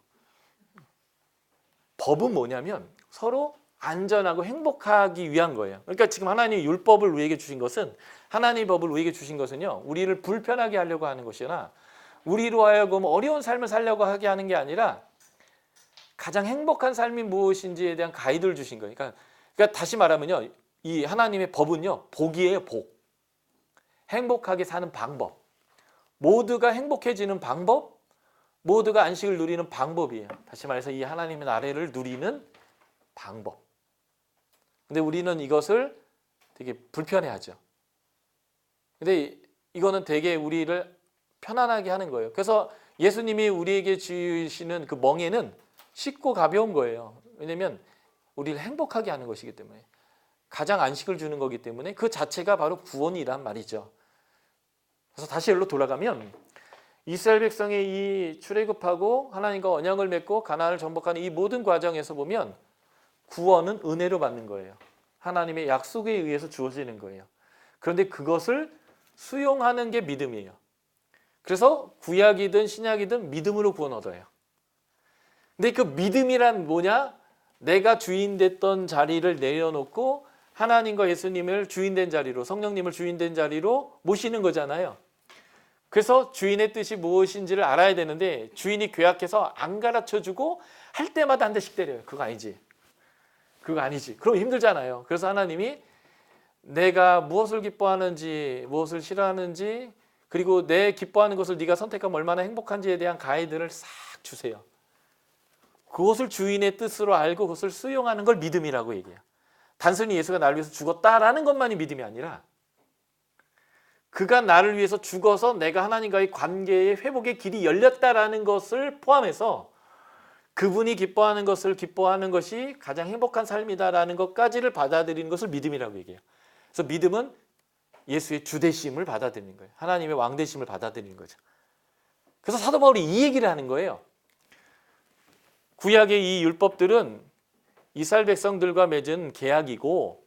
A: 법은 뭐냐면 서로 안전하고 행복하기 위한 거예요. 그러니까 지금 하나님이 율법을 우리에게 주신 것은, 하나님의 법을 우리에게 주신 것은요, 우리를 불편하게 하려고 하는 것이나 우리로 하여금 어려운 삶을 살려고 하게 하는 게 아니라 가장 행복한 삶이 무엇인지에 대한 가이드를 주신 거예요. 그러니까 다시 말하면요, 이 하나님의 법은요, 복이에요, 복. 행복하게 사는 방법, 모두가 행복해지는 방법, 모두가 안식을 누리는 방법이에요. 다시 말해서 이 하나님의 나라를 누리는 방법. 근데 우리는 이것을 되게 불편해하죠. 근데 이거는 되게 우리를 편안하게 하는 거예요. 그래서 예수님이 우리에게 주시는 그 멍에는 쉽고 가벼운 거예요. 왜냐하면 우리를 행복하게 하는 것이기 때문에, 가장 안식을 주는 거기 때문에 그 자체가 바로 구원이란 말이죠. 그래서 다시 여기로 돌아가면 이스라엘 백성의 이 출애굽하고 하나님과 언약을 맺고 가나안을 정복하는 이 모든 과정에서 보면 구원은 은혜로 받는 거예요. 하나님의 약속에 의해서 주어지는 거예요. 그런데 그것을 수용하는 게 믿음이에요. 그래서 구약이든 신약이든 믿음으로 구원 얻어요. 근데 그 믿음이란 뭐냐? 내가 주인 됐던 자리를 내려놓고 하나님과 예수님을 주인된 자리로, 성령님을 주인된 자리로 모시는 거잖아요. 그래서 주인의 뜻이 무엇인지를 알아야 되는데 주인이 괴악해서 안 가르쳐주고 할 때마다 한 대씩 때려요. 그거 아니지. 그거 아니지. 그럼 힘들잖아요. 그래서 하나님이 내가 무엇을 기뻐하는지, 무엇을 싫어하는지, 그리고 내 기뻐하는 것을 네가 선택하면 얼마나 행복한지에 대한 가이드를 싹 주세요. 그것을 주인의 뜻으로 알고 그것을 수용하는 걸 믿음이라고 얘기해요. 단순히 예수가 나를 위해서 죽었다라는 것만이 믿음이 아니라 그가 나를 위해서 죽어서 내가 하나님과의 관계의 회복의 길이 열렸다라는 것을 포함해서 그분이 기뻐하는 것을 기뻐하는 것이 가장 행복한 삶이다라는 것까지를 받아들이는 것을 믿음이라고 얘기해요. 그래서 믿음은 예수의 주되심을 받아들이는 거예요. 하나님의 왕되심을 받아들이는 거죠. 그래서 사도 바울이 이 얘기를 하는 거예요. 구약의 이 율법들은 이스라엘 백성들과 맺은 계약이고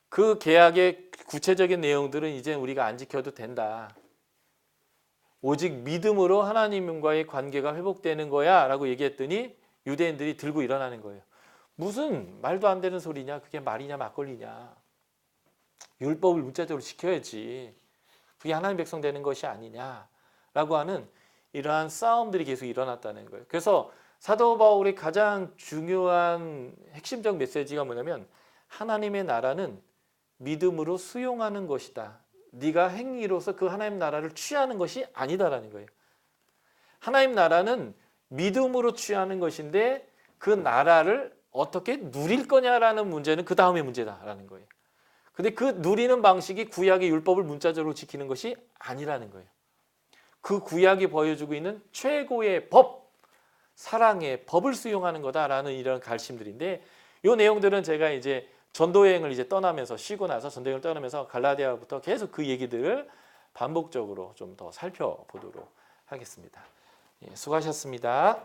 A: 그 계약의 구체적인 내용들은 이제 우리가 안 지켜도 된다. 오직 믿음으로 하나님과의 관계가 회복되는 거야 라고 얘기했더니 유대인들이 들고 일어나는 거예요. 무슨 말도 안 되는 소리냐? 그게 말이냐 막걸리냐? 율법을 문자적으로 지켜야지. 그게 하나님 백성 되는 것이 아니냐라고 하는 이러한 싸움들이 계속 일어났다는 거예요. 그래서 사도 바울의 가장 중요한 핵심적 메시지가 뭐냐면 하나님의 나라는 믿음으로 수용하는 것이다. 네가 행위로서 그 하나님 나라를 취하는 것이 아니다라는 거예요. 하나님 나라는 믿음으로 취하는 것인데 그 나라를 어떻게 누릴 거냐라는 문제는 그 다음의 문제다라는 거예요. 근데 그 누리는 방식이 구약의 율법을 문자적으로 지키는 것이 아니라는 거예요. 그 구약이 보여주고 있는 최고의 법, 사랑의 법을 수용하는 거다라는 이런 가르침들인데 이 내용들은 제가 이제 전도여행을 이제 떠나면서 쉬고 나서 전도여행을 떠나면서 갈라디아부터 계속 그 얘기들을 반복적으로 좀 더 살펴보도록 하겠습니다. 예, 수고하셨습니다.